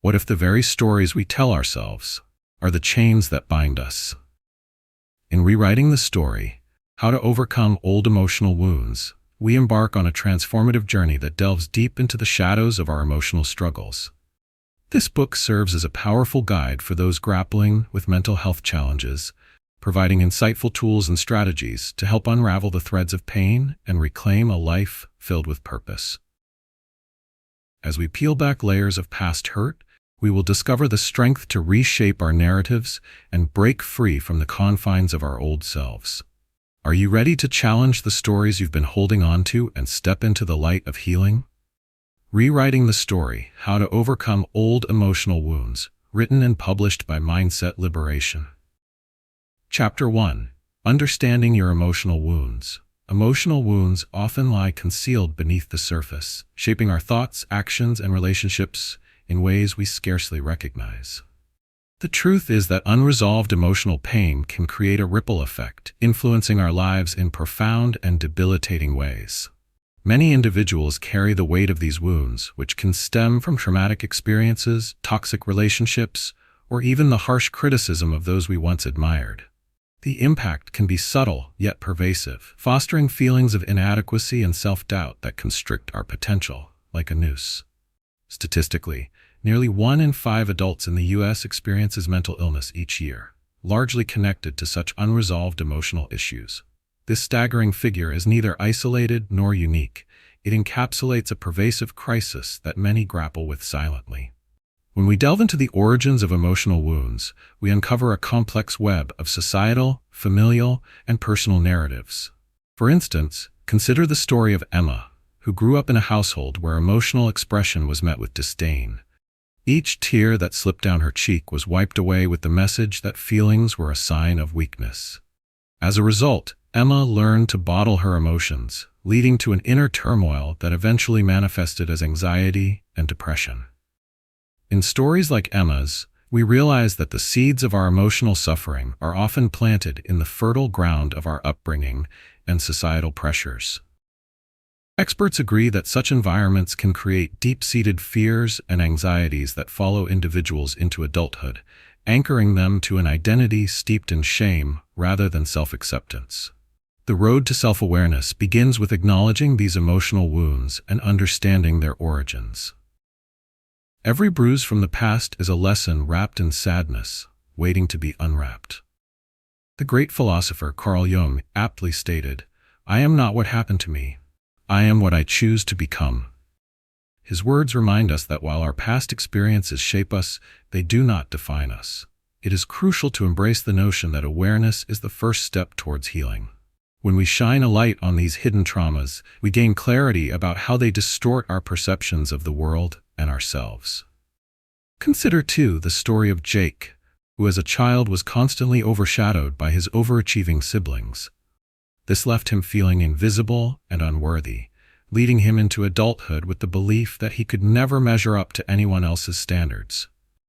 What if the very stories we tell ourselves are the chains that bind us? In rewriting the story, How to Overcome Old Emotional Wounds, we embark on a transformative journey that delves deep into the shadows of our emotional struggles. This book serves as a powerful guide for those grappling with mental health challenges, providing insightful tools and strategies to help unravel the threads of pain and reclaim a life filled with purpose. As we peel back layers of past hurt, we will discover the strength to reshape our narratives and break free from the confines of our old selves. Are you ready to challenge the stories you've been holding on to and step into the light of healing? Rewriting the Story, How to Overcome Old Emotional Wounds, written and published by Mindset Liberation. Chapter 1. Understanding Your Emotional Wounds. Emotional wounds often lie concealed beneath the surface, shaping our thoughts, actions, and relationships in ways we scarcely recognize. The truth is that unresolved emotional pain can create a ripple effect, influencing our lives in profound and debilitating ways. Many individuals carry the weight of these wounds, which can stem from traumatic experiences, toxic relationships, or even the harsh criticism of those we once admired. The impact can be subtle yet pervasive, fostering feelings of inadequacy and self-doubt that constrict our potential, like a noose. Statistically, nearly 1 in 5 adults in the U.S. experiences mental illness each year, largely connected to such unresolved emotional issues. This staggering figure is neither isolated nor unique. It encapsulates a pervasive crisis that many grapple with silently. When we delve into the origins of emotional wounds, we uncover a complex web of societal, familial, and personal narratives. For instance, consider the story of Emma, who grew up in a household where emotional expression was met with disdain. Each tear that slipped down her cheek was wiped away with the message that feelings were a sign of weakness. As a result, Emma learned to bottle her emotions, leading to an inner turmoil that eventually manifested as anxiety and depression. In stories like Emma's, we realize that the seeds of our emotional suffering are often planted in the fertile ground of our upbringing and societal pressures. Experts agree that such environments can create deep-seated fears and anxieties that follow individuals into adulthood, anchoring them to an identity steeped in shame rather than self-acceptance. The road to self-awareness begins with acknowledging these emotional wounds and understanding their origins. Every bruise from the past is a lesson wrapped in sadness, waiting to be unwrapped. The great philosopher Carl Jung aptly stated, "I am not what happened to me. I am what I choose to become." His words remind us that while our past experiences shape us, they do not define us. It is crucial to embrace the notion that awareness is the first step towards healing. When we shine a light on these hidden traumas, we gain clarity about how they distort our perceptions of the world and ourselves. Consider, too, the story of Jake, who as a child was constantly overshadowed by his overachieving siblings. This left him feeling invisible and unworthy, leading him into adulthood with the belief that he could never measure up to anyone else's standards.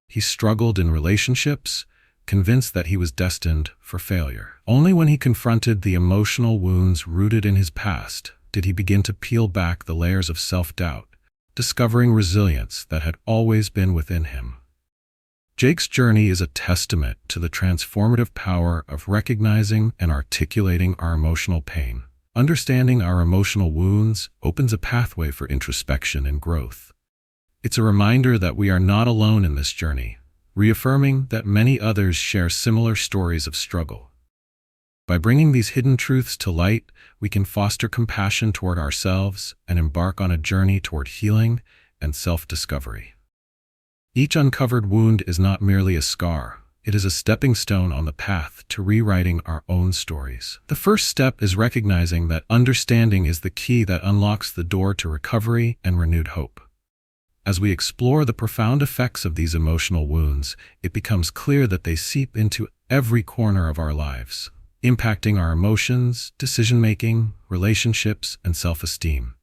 He struggled in relationships, convinced that he was destined for failure. Only when he confronted the emotional wounds rooted in his past did he begin to peel back the layers of self-doubt, discovering resilience that had always been within him. Jake's journey is a testament to the transformative power of recognizing and articulating our emotional pain. Understanding our emotional wounds opens a pathway for introspection and growth. It's a reminder that we are not alone in this journey, reaffirming that many others share similar stories of struggle. By bringing these hidden truths to light, we can foster compassion toward ourselves and embark on a journey toward healing and self-discovery. Each uncovered wound is not merely a scar, it is a stepping stone on the path to rewriting our own stories. The first step is recognizing that understanding is the key that unlocks the door to recovery and renewed hope. As we explore the profound effects of these emotional wounds, it becomes clear that they seep into every corner of our lives, impacting our emotions, decision-making, relationships, and self-esteem.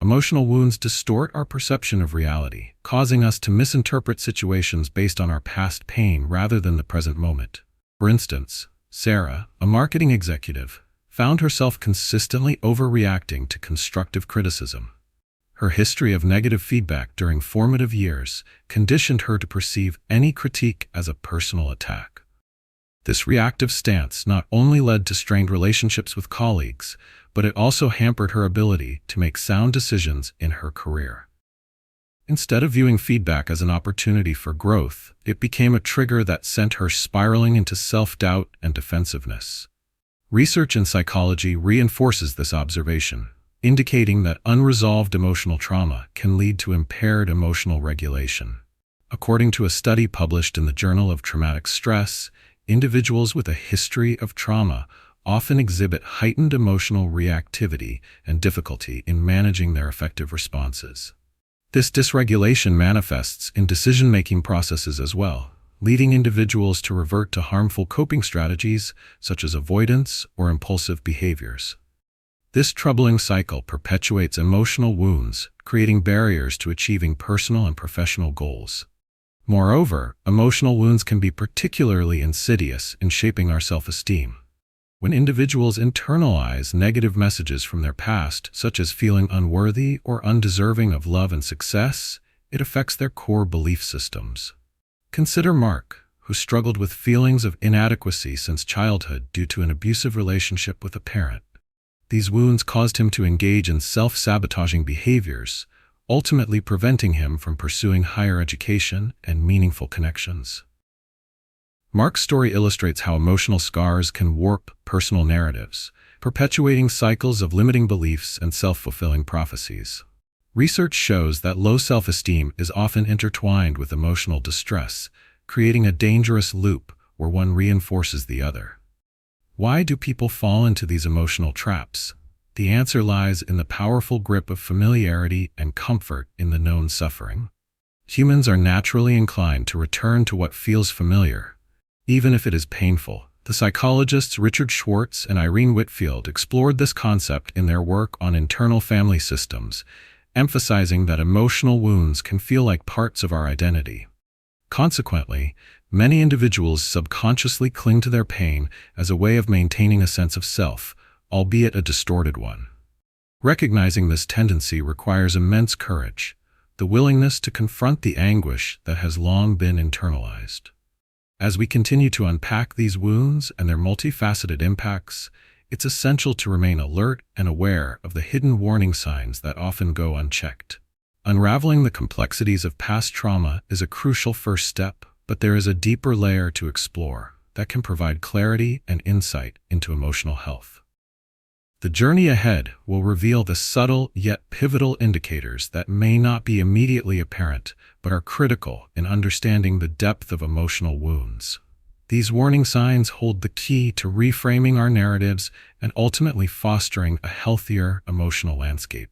Emotional wounds distort our perception of reality, causing us to misinterpret situations based on our past pain rather than the present moment. For instance, Sarah, a marketing executive, found herself consistently overreacting to constructive criticism. Her history of negative feedback during formative years conditioned her to perceive any critique as a personal attack. This reactive stance not only led to strained relationships with colleagues, but it also hampered her ability to make sound decisions in her career. Instead of viewing feedback as an opportunity for growth, it became a trigger that sent her spiraling into self-doubt and defensiveness. Research in psychology reinforces this observation, indicating that unresolved emotional trauma can lead to impaired emotional regulation. According to a study published in the Journal of Traumatic Stress, individuals with a history of trauma often exhibit heightened emotional reactivity and difficulty in managing their affective responses. This dysregulation manifests in decision-making processes as well, leading individuals to revert to harmful coping strategies such as avoidance or impulsive behaviors. This troubling cycle perpetuates emotional wounds, creating barriers to achieving personal and professional goals. Moreover, emotional wounds can be particularly insidious in shaping our self-esteem. When individuals internalize negative messages from their past, such as feeling unworthy or undeserving of love and success, it affects their core belief systems. Consider Mark, who struggled with feelings of inadequacy since childhood due to an abusive relationship with a parent. These wounds caused him to engage in self-sabotaging behaviors, ultimately preventing him from pursuing higher education and meaningful connections. Mark's story illustrates how emotional scars can warp personal narratives, perpetuating cycles of limiting beliefs and self-fulfilling prophecies. Research shows that low self-esteem is often intertwined with emotional distress, creating a dangerous loop where one reinforces the other. Why do people fall into these emotional traps? The answer lies in the powerful grip of familiarity and comfort in the known suffering. Humans are naturally inclined to return to what feels familiar, even if it is painful. The psychologists Richard Schwartz and Irene Whitfield explored this concept in their work on internal family systems, emphasizing that emotional wounds can feel like parts of our identity. Consequently, many individuals subconsciously cling to their pain as a way of maintaining a sense of self, albeit a distorted one. Recognizing this tendency requires immense courage, the willingness to confront the anguish that has long been internalized. As we continue to unpack these wounds and their multifaceted impacts, it's essential to remain alert and aware of the hidden warning signs that often go unchecked. Unraveling the complexities of past trauma is a crucial first step, but there is a deeper layer to explore that can provide clarity and insight into emotional health. The journey ahead will reveal the subtle yet pivotal indicators that may not be immediately apparent, but are critical in understanding the depth of emotional wounds. These warning signs hold the key to reframing our narratives and ultimately fostering a healthier emotional landscape.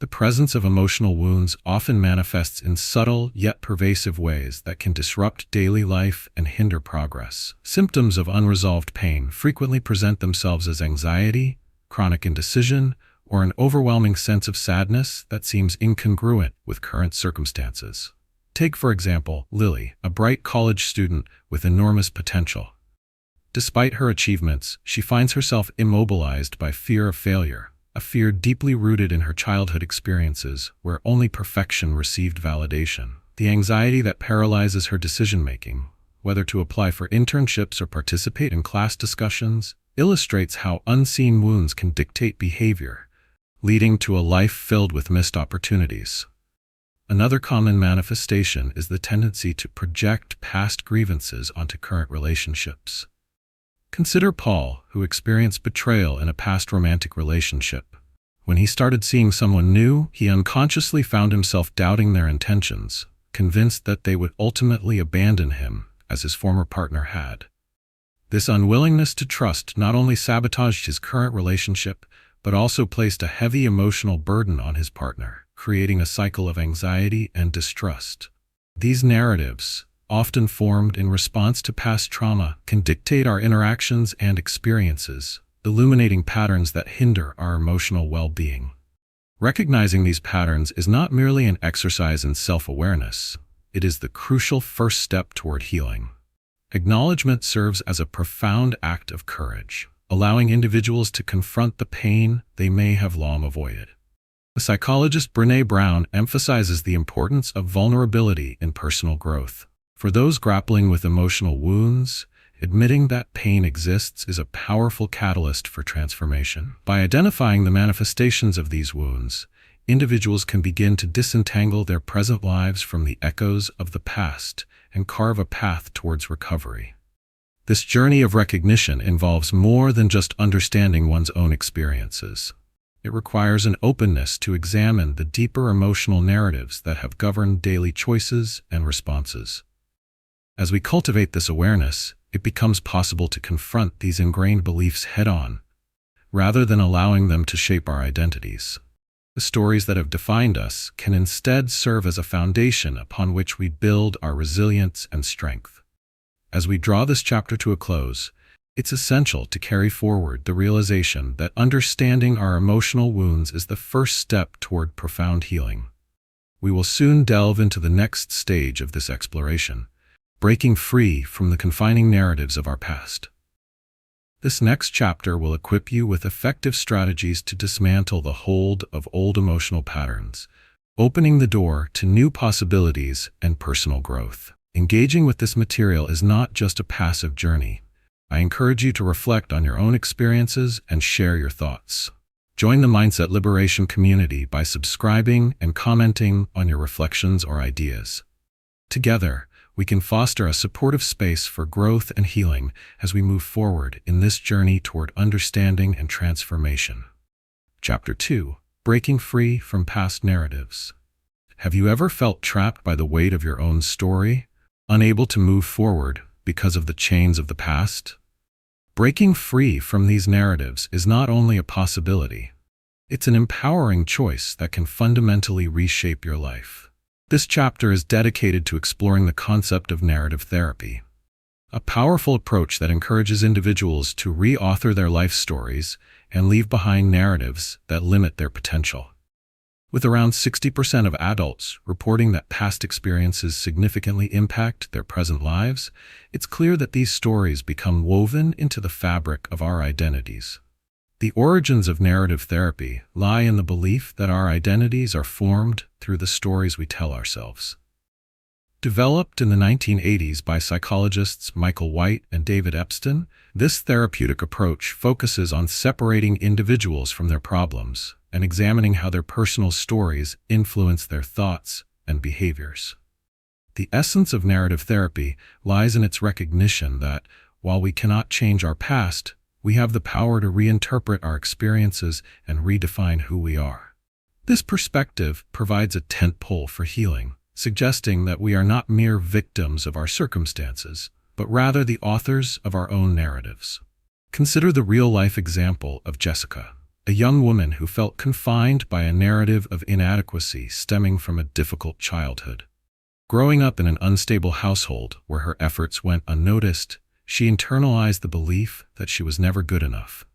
The presence of emotional wounds often manifests in subtle yet pervasive ways that can disrupt daily life and hinder progress. Symptoms of unresolved pain frequently present themselves as anxiety, chronic indecision, or an overwhelming sense of sadness that seems incongruent with current circumstances. Take, for example, Lily, a bright college student with enormous potential. Despite her achievements, she finds herself immobilized by fear of failure, a fear deeply rooted in her childhood experiences where only perfection received validation. The anxiety that paralyzes her decision-making, whether to apply for internships or participate in class discussions, illustrates how unseen wounds can dictate behavior, leading to a life filled with missed opportunities. Another common manifestation is the tendency to project past grievances onto current relationships. Consider Paul, who experienced betrayal in a past romantic relationship. When he started seeing someone new, he unconsciously found himself doubting their intentions, convinced that they would ultimately abandon him, as his former partner had. This unwillingness to trust not only sabotaged his current relationship, but also placed a heavy emotional burden on his partner, creating a cycle of anxiety and distrust. These narratives, often formed in response to past trauma, can dictate our interactions and experiences, illuminating patterns that hinder our emotional well-being. Recognizing these patterns is not merely an exercise in self-awareness, it is the crucial first step toward healing. Acknowledgement serves as a profound act of courage, allowing individuals to confront the pain they may have long avoided. The psychologist Brené Brown emphasizes the importance of vulnerability in personal growth. For those grappling with emotional wounds, admitting that pain exists is a powerful catalyst for transformation. By identifying the manifestations of these wounds, individuals can begin to disentangle their present lives from the echoes of the past and carve a path towards recovery. This journey of recognition involves more than just understanding one's own experiences. It requires an openness to examine the deeper emotional narratives that have governed daily choices and responses. As we cultivate this awareness, it becomes possible to confront these ingrained beliefs head-on, rather than allowing them to shape our identities. The stories that have defined us can instead serve as a foundation upon which we build our resilience and strength. As we draw this chapter to a close, it's essential to carry forward the realization that understanding our emotional wounds is the first step toward profound healing. We will soon delve into the next stage of this exploration, breaking free from the confining narratives of our past. This next chapter will equip you with effective strategies to dismantle the hold of old emotional patterns, opening the door to new possibilities and personal growth. Engaging with this material is not just a passive journey. I encourage you to reflect on your own experiences and share your thoughts. Join the Mindset Liberation community by subscribing and commenting on your reflections or ideas. Together, we can foster a supportive space for growth and healing as we move forward in this journey toward understanding and transformation. Chapter 2: Breaking Free from Past Narratives. Have you ever felt trapped by the weight of your own story, unable to move forward because of the chains of the past? Breaking free from these narratives is not only a possibility, it's an empowering choice that can fundamentally reshape your life. This chapter is dedicated to exploring the concept of narrative therapy, a powerful approach that encourages individuals to re-author their life stories and leave behind narratives that limit their potential. With around 60% of adults reporting that past experiences significantly impact their present lives, it's clear that these stories become woven into the fabric of our identities. The origins of narrative therapy lie in the belief that our identities are formed through the stories we tell ourselves. Developed in the 1980s by psychologists Michael White and David Epstein, this therapeutic approach focuses on separating individuals from their problems and examining how their personal stories influence their thoughts and behaviors. The essence of narrative therapy lies in its recognition that, while we cannot change our past, we have the power to reinterpret our experiences and redefine who we are. This perspective provides a tent pole for healing, suggesting that we are not mere victims of our circumstances, but rather the authors of our own narratives. Consider the real-life example of Jessica, a young woman who felt confined by a narrative of inadequacy stemming from a difficult childhood. Growing up in an unstable household where her efforts went unnoticed, she internalized the belief that she was never good enough.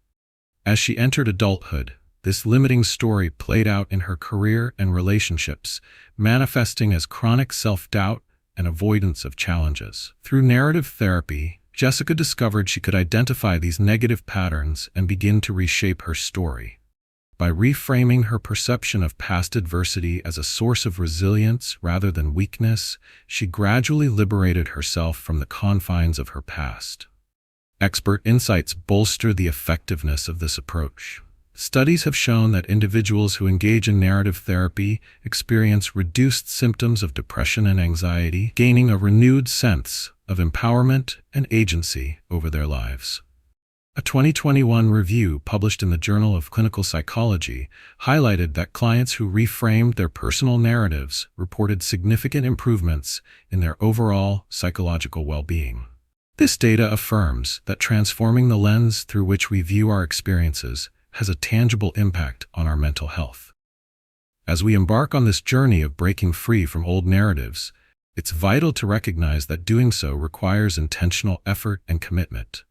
As she entered adulthood, this limiting story played out in her career and relationships, manifesting as chronic self-doubt and avoidance of challenges. Through narrative therapy, Jessica discovered she could identify these negative patterns and begin to reshape her story. By reframing her perception of past adversity as a source of resilience rather than weakness, she gradually liberated herself from the confines of her past. Expert insights bolster the effectiveness of this approach. Studies have shown that individuals who engage in narrative therapy experience reduced symptoms of depression and anxiety, gaining a renewed sense of empowerment and agency over their lives. A 2021 review published in the Journal of Clinical Psychology highlighted that clients who reframed their personal narratives reported significant improvements in their overall psychological well-being. This data affirms that transforming the lens through which we view our experiences has a tangible impact on our mental health. As we embark on this journey of breaking free from old narratives, it's vital to recognize that doing so requires intentional effort and commitment.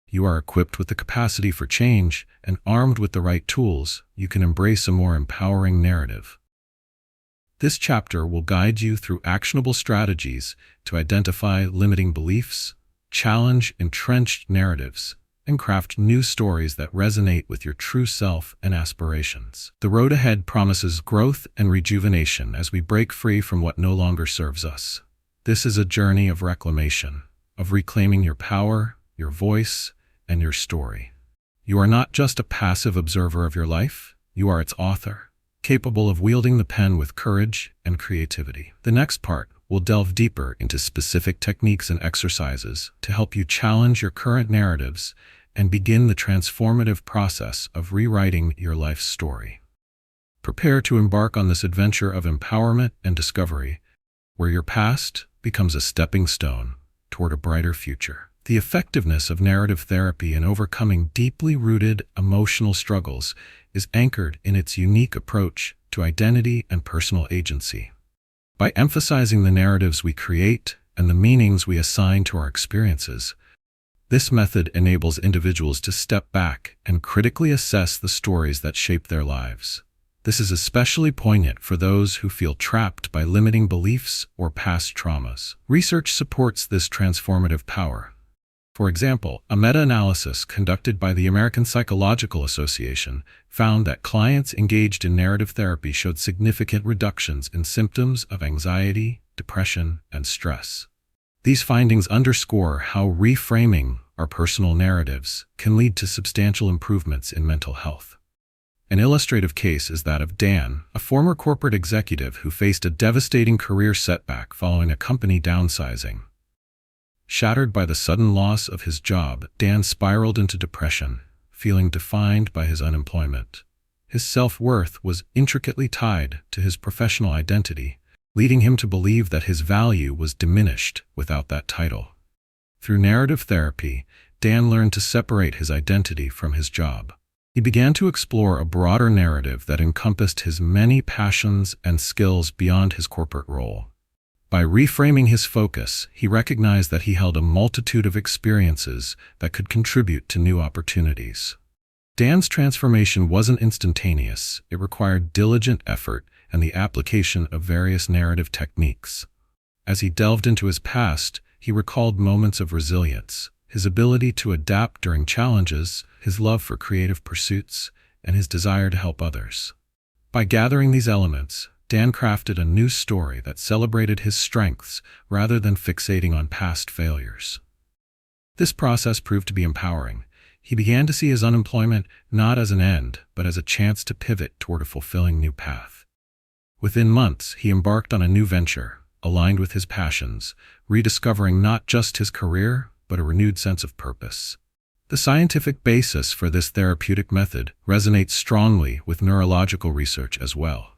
You are equipped with the capacity for change, and armed with the right tools, you can embrace a more empowering narrative. This chapter will guide you through actionable strategies to identify limiting beliefs, challenge entrenched narratives, and craft new stories that resonate with your true self and aspirations. The road ahead promises growth and rejuvenation as we break free from what no longer serves us. This is a journey of reclamation, of reclaiming your power, your voice, and your story. You are not just a passive observer of your life, you are its author, capable of wielding the pen with courage and creativity. The next part will delve deeper into specific techniques and exercises to help you challenge your current narratives and begin the transformative process of rewriting your life's story. Prepare to embark on this adventure of empowerment and discovery, where your past becomes a stepping stone toward a brighter future. The effectiveness of narrative therapy in overcoming deeply rooted emotional struggles is anchored in its unique approach to identity and personal agency. By emphasizing the narratives we create and the meanings we assign to our experiences, this method enables individuals to step back and critically assess the stories that shape their lives. This is especially poignant for those who feel trapped by limiting beliefs or past traumas. Research supports this transformative power. For example, a meta-analysis conducted by the American Psychological Association found that clients engaged in narrative therapy showed significant reductions in symptoms of anxiety, depression, and stress. These findings underscore how reframing our personal narratives can lead to substantial improvements in mental health. An illustrative case is that of Dan, a former corporate executive who faced a devastating career setback following a company downsizing. Shattered by the sudden loss of his job, Dan spiraled into depression, feeling defined by his unemployment. His self-worth was intricately tied to his professional identity, leading him to believe that his value was diminished without that title. Through narrative therapy, Dan learned to separate his identity from his job. He began to explore a broader narrative that encompassed his many passions and skills beyond his corporate role. By reframing his focus, he recognized that he held a multitude of experiences that could contribute to new opportunities. Dan's transformation wasn't instantaneous. It required diligent effort and the application of various narrative techniques. As he delved into his past, he recalled moments of resilience, his ability to adapt during challenges, his love for creative pursuits, and his desire to help others. By gathering these elements, Dan crafted a new story that celebrated his strengths rather than fixating on past failures. This process proved to be empowering. He began to see his unemployment not as an end, but as a chance to pivot toward a fulfilling new path. Within months, he embarked on a new venture, aligned with his passions, rediscovering not just his career, but a renewed sense of purpose. The scientific basis for this therapeutic method resonates strongly with neurological research as well.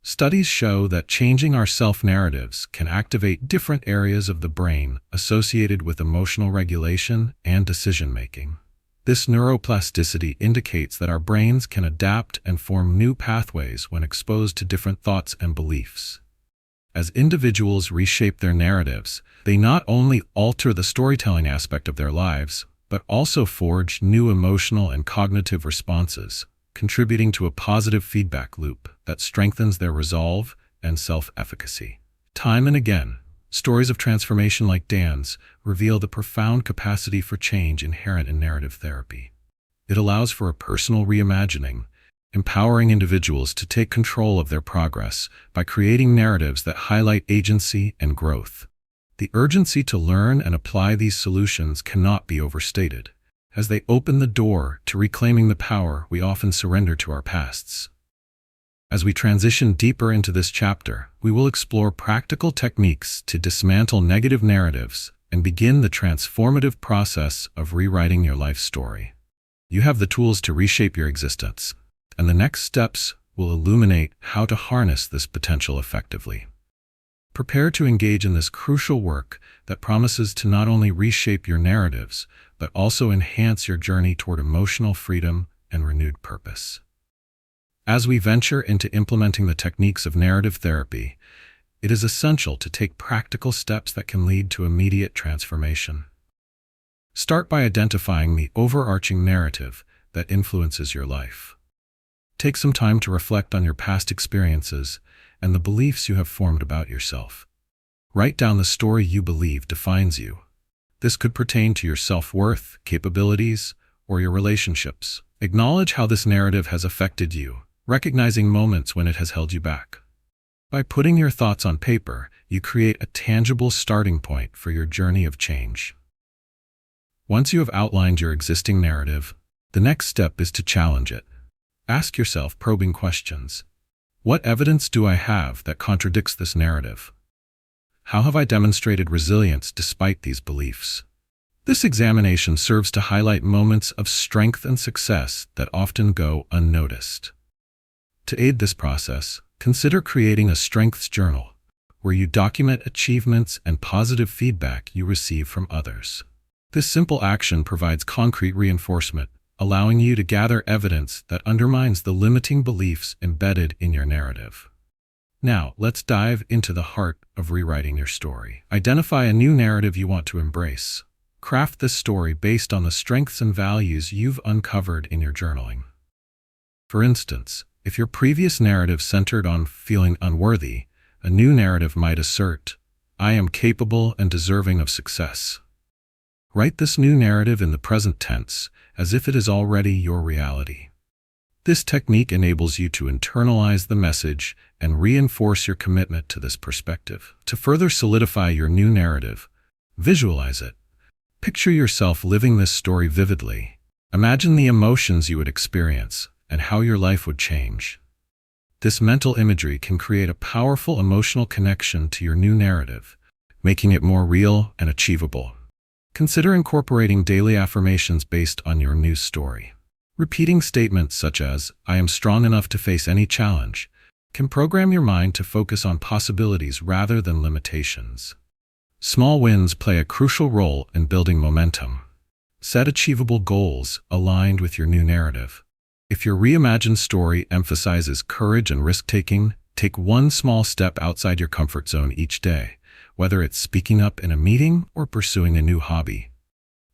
Studies show that changing our self-narratives can activate different areas of the brain associated with emotional regulation and decision-making. This neuroplasticity indicates that our brains can adapt and form new pathways when exposed to different thoughts and beliefs. As individuals reshape their narratives, they not only alter the storytelling aspect of their lives, but also forge new emotional and cognitive responses, contributing to a positive feedback loop that strengthens their resolve and self-efficacy. Time and again, stories of transformation like Dan's reveal the profound capacity for change inherent in narrative therapy. It allows for a personal reimagining, empowering individuals to take control of their progress by creating narratives that highlight agency and growth. The urgency to learn and apply these solutions cannot be overstated, as they open the door to reclaiming the power we often surrender to our pasts. As we transition deeper into this chapter, we will explore practical techniques to dismantle negative narratives and begin the transformative process of rewriting your life story. You have the tools to reshape your existence, and the next steps will illuminate how to harness this potential effectively. Prepare to engage in this crucial work that promises to not only reshape your narratives, but also enhance your journey toward emotional freedom and renewed purpose. As we venture into implementing the techniques of narrative therapy, it is essential to take practical steps that can lead to immediate transformation. Start by identifying the overarching narrative that influences your life. Take some time to reflect on your past experiences and the beliefs you have formed about yourself. Write down the story you believe defines you. This could pertain to your self-worth, capabilities, or your relationships. Acknowledge how this narrative has affected you, recognizing moments when it has held you back. By putting your thoughts on paper, you create a tangible starting point for your journey of change. Once you have outlined your existing narrative, the next step is to challenge it. Ask yourself probing questions. What evidence do I have that contradicts this narrative? How have I demonstrated resilience despite these beliefs? This examination serves to highlight moments of strength and success that often go unnoticed. To aid this process, consider creating a strengths journal, where you document achievements and positive feedback you receive from others. This simple action provides concrete reinforcement, allowing you to gather evidence that undermines the limiting beliefs embedded in your narrative. Now, let's dive into the heart of rewriting your story. Identify a new narrative you want to embrace. Craft this story based on the strengths and values you've uncovered in your journaling. For instance, if your previous narrative centered on feeling unworthy, a new narrative might assert, "I am capable and deserving of success." Write this new narrative in the present tense, as if it is already your reality. This technique enables you to internalize the message and reinforce your commitment to this perspective. To further solidify your new narrative, visualize it. Picture yourself living this story vividly. Imagine the emotions you would experience and how your life would change. This mental imagery can create a powerful emotional connection to your new narrative, making it more real and achievable. Consider incorporating daily affirmations based on your new story. Repeating statements such as, "I am strong enough to face any challenge," can program your mind to focus on possibilities rather than limitations. Small wins play a crucial role in building momentum. Set achievable goals aligned with your new narrative. If your reimagined story emphasizes courage and risk-taking, take one small step outside your comfort zone each day, whether it's speaking up in a meeting or pursuing a new hobby.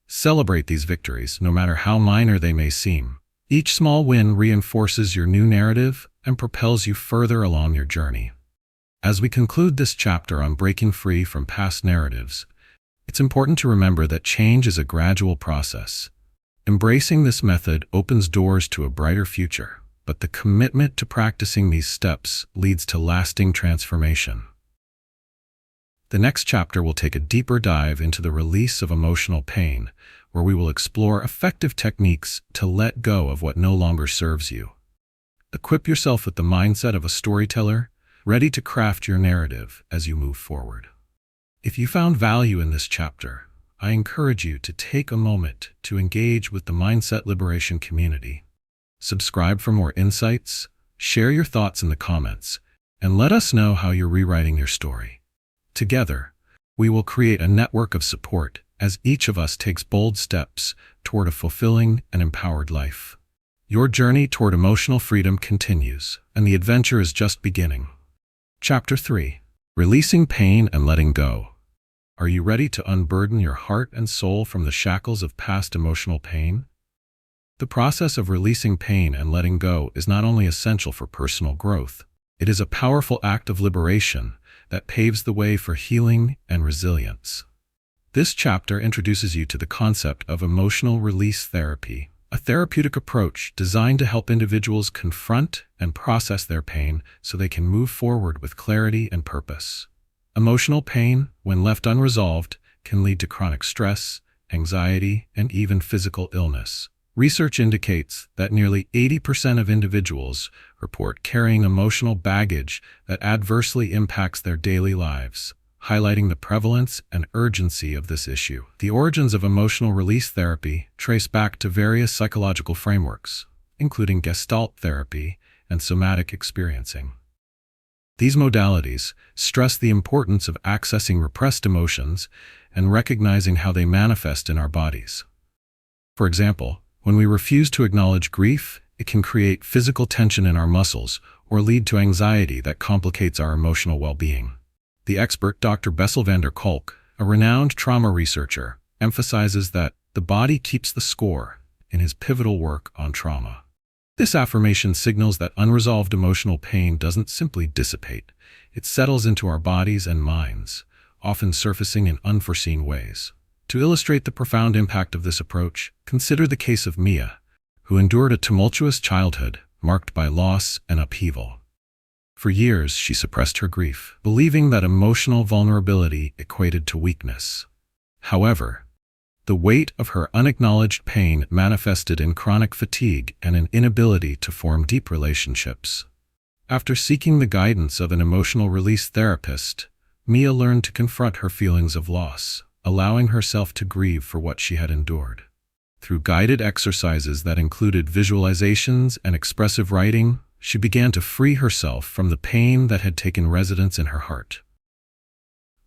Celebrate these victories, no matter how minor they may seem. Each small win reinforces your new narrative and propels you further along your journey. As we conclude this chapter on breaking free from past narratives, it's important to remember that change is a gradual process. Embracing this method opens doors to a brighter future, but the commitment to practicing these steps leads to lasting transformation. The next chapter will take a deeper dive into the release of emotional pain, where we will explore effective techniques to let go of what no longer serves you. Equip yourself with the mindset of a storyteller, ready to craft your narrative as you move forward. If you found value in this chapter, I encourage you to take a moment to engage with the Mindset Liberation community. Subscribe for more insights, share your thoughts in the comments, and let us know how you're rewriting your story. Together, we will create a network of support as each of us takes bold steps toward a fulfilling and empowered life. Your journey toward emotional freedom continues, and the adventure is just beginning. Chapter 3. Releasing Pain and Letting Go. Are you ready to unburden your heart and soul from the shackles of past emotional pain? The process of releasing pain and letting go is not only essential for personal growth, it is a powerful act of liberation that paves the way for healing and resilience. This chapter introduces you to the concept of emotional release therapy, a therapeutic approach designed to help individuals confront and process their pain so they can move forward with clarity and purpose. Emotional pain, when left unresolved, can lead to chronic stress, anxiety, and even physical illness. Research indicates that nearly 80% of individuals report carrying emotional baggage that adversely impacts their daily lives, highlighting the prevalence and urgency of this issue. The origins of emotional release therapy trace back to various psychological frameworks, including Gestalt therapy and somatic experiencing. These modalities stress the importance of accessing repressed emotions and recognizing how they manifest in our bodies. For example, when we refuse to acknowledge grief, it can create physical tension in our muscles or lead to anxiety that complicates our emotional well-being. The expert Dr. Bessel van der Kolk, a renowned trauma researcher, emphasizes that the body keeps the score in his pivotal work on trauma. This affirmation signals that unresolved emotional pain doesn't simply dissipate, it settles into our bodies and minds, often surfacing in unforeseen ways. To illustrate the profound impact of this approach, consider the case of Mia, who endured a tumultuous childhood marked by loss and upheaval. For years, she suppressed her grief, believing that emotional vulnerability equated to weakness. However, the weight of her unacknowledged pain manifested in chronic fatigue and an inability to form deep relationships. After seeking the guidance of an emotional release therapist, Mia learned to confront her feelings of loss, allowing herself to grieve for what she had endured. Through guided exercises that included visualizations and expressive writing, she began to free herself from the pain that had taken residence in her heart.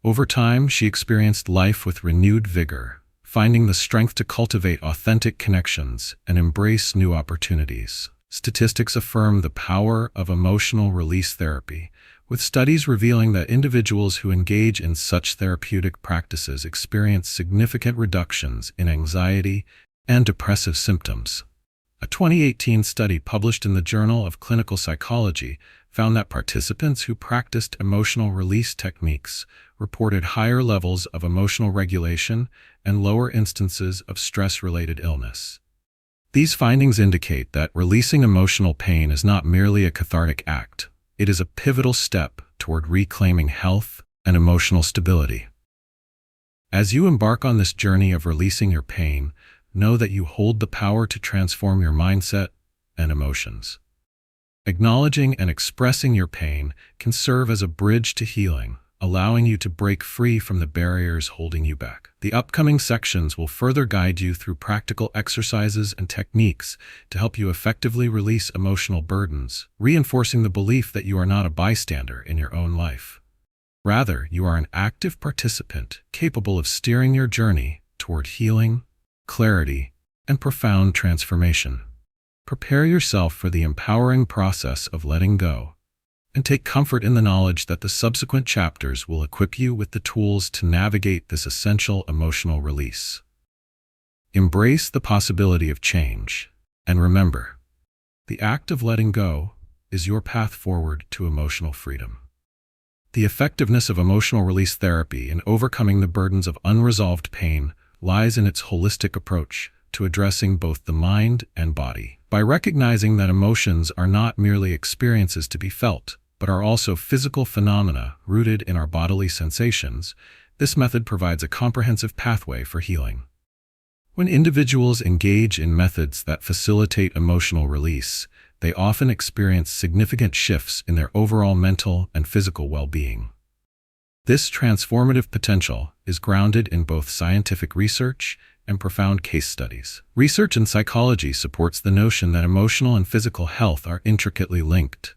Over time, she experienced life with renewed vigor, finding the strength to cultivate authentic connections and embrace new opportunities. Statistics affirm the power of emotional release therapy, with studies revealing that individuals who engage in such therapeutic practices experience significant reductions in anxiety and depressive symptoms. A 2018 study published in the Journal of Clinical Psychology found that participants who practiced emotional release techniques reported higher levels of emotional regulation and lower instances of stress-related illness. These findings indicate that releasing emotional pain is not merely a cathartic act. It is a pivotal step toward reclaiming health and emotional stability. As you embark on this journey of releasing your pain, know that you hold the power to transform your mindset and emotions. Acknowledging and expressing your pain can serve as a bridge to healing, allowing you to break free from the barriers holding you back. The upcoming sections will further guide you through practical exercises and techniques to help you effectively release emotional burdens, reinforcing the belief that you are not a bystander in your own life. Rather, you are an active participant capable of steering your journey toward healing, clarity, and profound transformation. Prepare yourself for the empowering process of letting go, and take comfort in the knowledge that the subsequent chapters will equip you with the tools to navigate this essential emotional release. Embrace the possibility of change, and remember, the act of letting go is your path forward to emotional freedom. The effectiveness of emotional release therapy in overcoming the burdens of unresolved pain lies in its holistic approach to addressing both the mind and body. By recognizing that emotions are not merely experiences to be felt, but are also physical phenomena rooted in our bodily sensations, this method provides a comprehensive pathway for healing. When individuals engage in methods that facilitate emotional release, they often experience significant shifts in their overall mental and physical well-being. This transformative potential is grounded in both scientific research and profound case studies. Research in psychology supports the notion that emotional and physical health are intricately linked.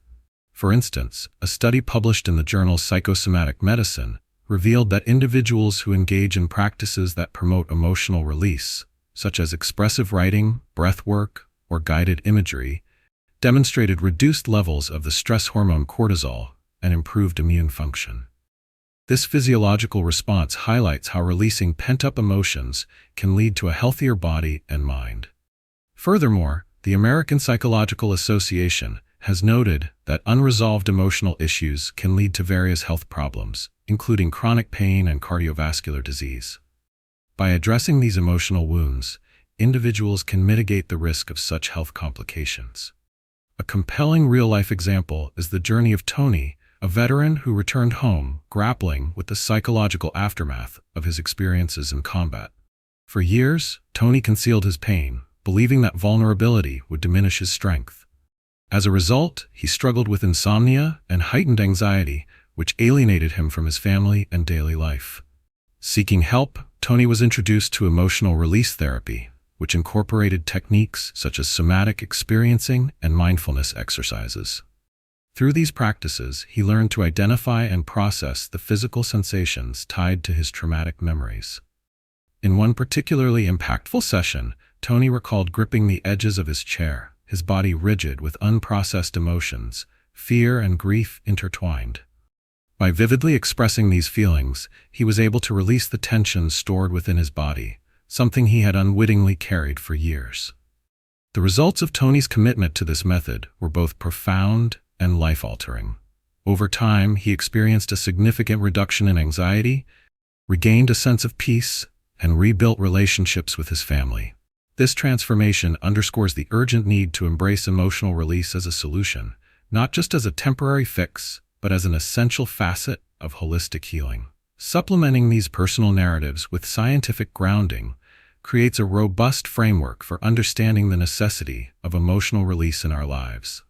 For instance, a study published in the journal Psychosomatic Medicine revealed that individuals who engage in practices that promote emotional release, such as expressive writing, breath work, or guided imagery, demonstrated reduced levels of the stress hormone cortisol and improved immune function. This physiological response highlights how releasing pent-up emotions can lead to a healthier body and mind. Furthermore, the American Psychological Association has noted that unresolved emotional issues can lead to various health problems, including chronic pain and cardiovascular disease. By addressing these emotional wounds, individuals can mitigate the risk of such health complications. A compelling real-life example is the journey of Tony, a veteran who returned home grappling with the psychological aftermath of his experiences in combat. For years, Tony concealed his pain, believing that vulnerability would diminish his strength. As a result, he struggled with insomnia and heightened anxiety, which alienated him from his family and daily life. Seeking help, Tony was introduced to emotional release therapy, which incorporated techniques such as somatic experiencing and mindfulness exercises. Through these practices, he learned to identify and process the physical sensations tied to his traumatic memories. In one particularly impactful session, Tony recalled gripping the edges of his chair, his body rigid with unprocessed emotions, fear and grief intertwined. By vividly expressing these feelings, he was able to release the tension stored within his body, something he had unwittingly carried for years. The results of Tony's commitment to this method were both profound and life-altering. Over time, he experienced a significant reduction in anxiety, regained a sense of peace, and rebuilt relationships with his family. This transformation underscores the urgent need to embrace emotional release as a solution, not just as a temporary fix, but as an essential facet of holistic healing. Supplementing these personal narratives with scientific grounding creates a robust framework for understanding the necessity of emotional release in our lives.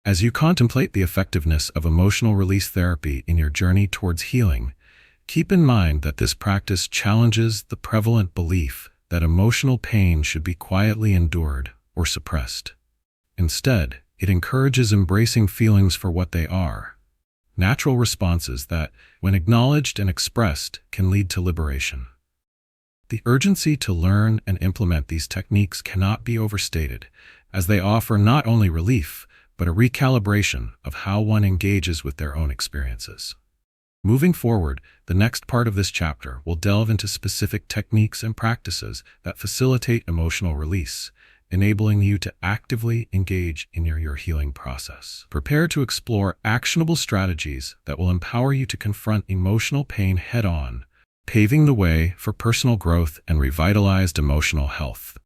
As you contemplate the effectiveness of emotional release therapy in your journey towards healing, keep in mind that this practice challenges the prevalent belief that emotional pain should be quietly endured or suppressed. Instead, it encourages embracing feelings for what they are, natural responses that, when acknowledged and expressed, can lead to liberation. The urgency to learn and implement these techniques cannot be overstated, as they offer not only relief, but a recalibration of how one engages with their own experiences. Moving forward, the next part of this chapter will delve into specific techniques and practices that facilitate emotional release, enabling you to actively engage in your healing process. Prepare to explore actionable strategies that will empower you to confront emotional pain head-on, paving the way for personal growth and revitalized emotional health.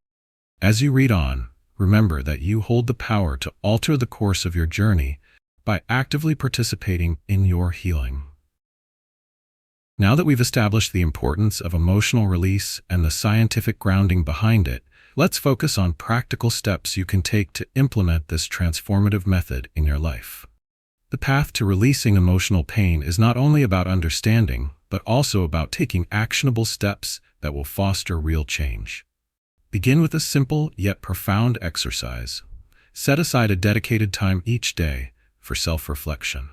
As you read on, remember that you hold the power to alter the course of your journey by actively participating in your healing. Now that we've established the importance of emotional release and the scientific grounding behind it, let's focus on practical steps you can take to implement this transformative method in your life. The path to releasing emotional pain is not only about understanding, but also about taking actionable steps that will foster real change. Begin with a simple yet profound exercise. Set aside a dedicated time each day for self-reflection.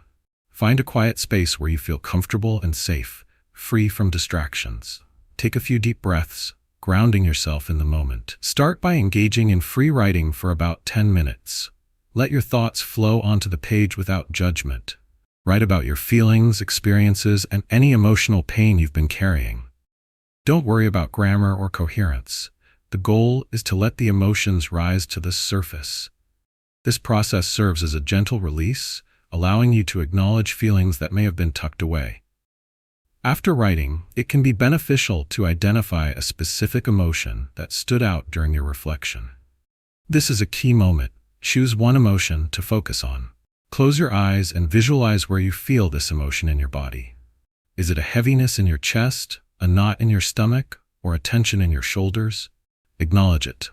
Find a quiet space where you feel comfortable and safe, free from distractions. Take a few deep breaths, grounding yourself in the moment. Start by engaging in free writing for about 10 minutes. Let your thoughts flow onto the page without judgment. Write about your feelings, experiences, and any emotional pain you've been carrying. Don't worry about grammar or coherence. The goal is to let the emotions rise to the surface. This process serves as a gentle release, allowing you to acknowledge feelings that may have been tucked away. After writing, it can be beneficial to identify a specific emotion that stood out during your reflection. This is a key moment. Choose one emotion to focus on. Close your eyes and visualize where you feel this emotion in your body. Is it a heaviness in your chest, a knot in your stomach, or a tension in your shoulders? Acknowledge it.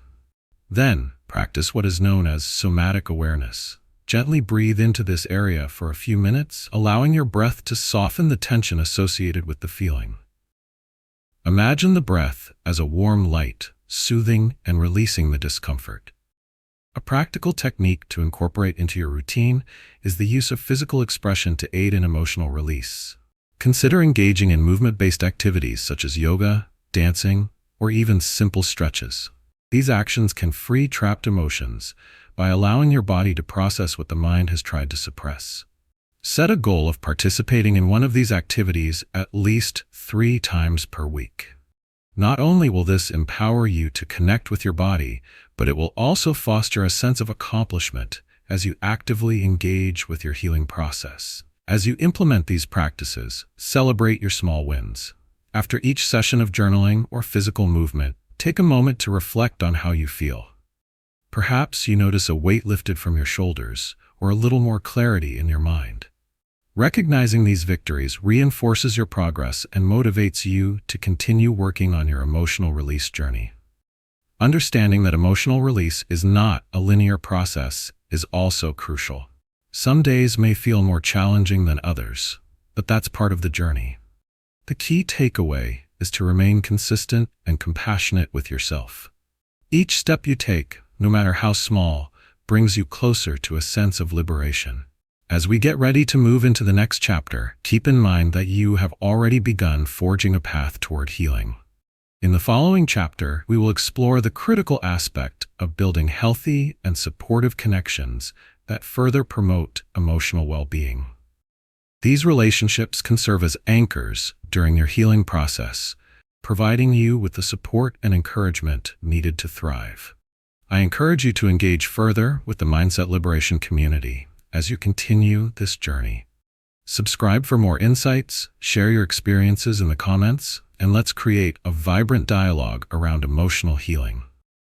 Then, practice what is known as somatic awareness. Gently breathe into this area for a few minutes, allowing your breath to soften the tension associated with the feeling. Imagine the breath as a warm light, soothing and releasing the discomfort. A practical technique to incorporate into your routine is the use of physical expression to aid in emotional release. Consider engaging in movement-based activities such as yoga, dancing, or even simple stretches. These actions can free trapped emotions by allowing your body to process what the mind has tried to suppress. Set a goal of participating in one of these activities at least 3 times per week. Not only will this empower you to connect with your body, but it will also foster a sense of accomplishment as you actively engage with your healing process. As you implement these practices, celebrate your small wins. After each session of journaling or physical movement, take a moment to reflect on how you feel. Perhaps you notice a weight lifted from your shoulders or a little more clarity in your mind. Recognizing these victories reinforces your progress and motivates you to continue working on your emotional release journey. Understanding that emotional release is not a linear process is also crucial. Some days may feel more challenging than others, but that's part of the journey. The key takeaway is to remain consistent and compassionate with yourself. Each step you take, no matter how small, brings you closer to a sense of liberation. As we get ready to move into the next chapter, keep in mind that you have already begun forging a path toward healing. In the following chapter, we will explore the critical aspect of building healthy and supportive connections that further promote emotional well-being. These relationships can serve as anchors during your healing process, providing you with the support and encouragement needed to thrive. I encourage you to engage further with the Mindset Liberation community as you continue this journey. Subscribe for more insights, share your experiences in the comments, and let's create a vibrant dialogue around emotional healing.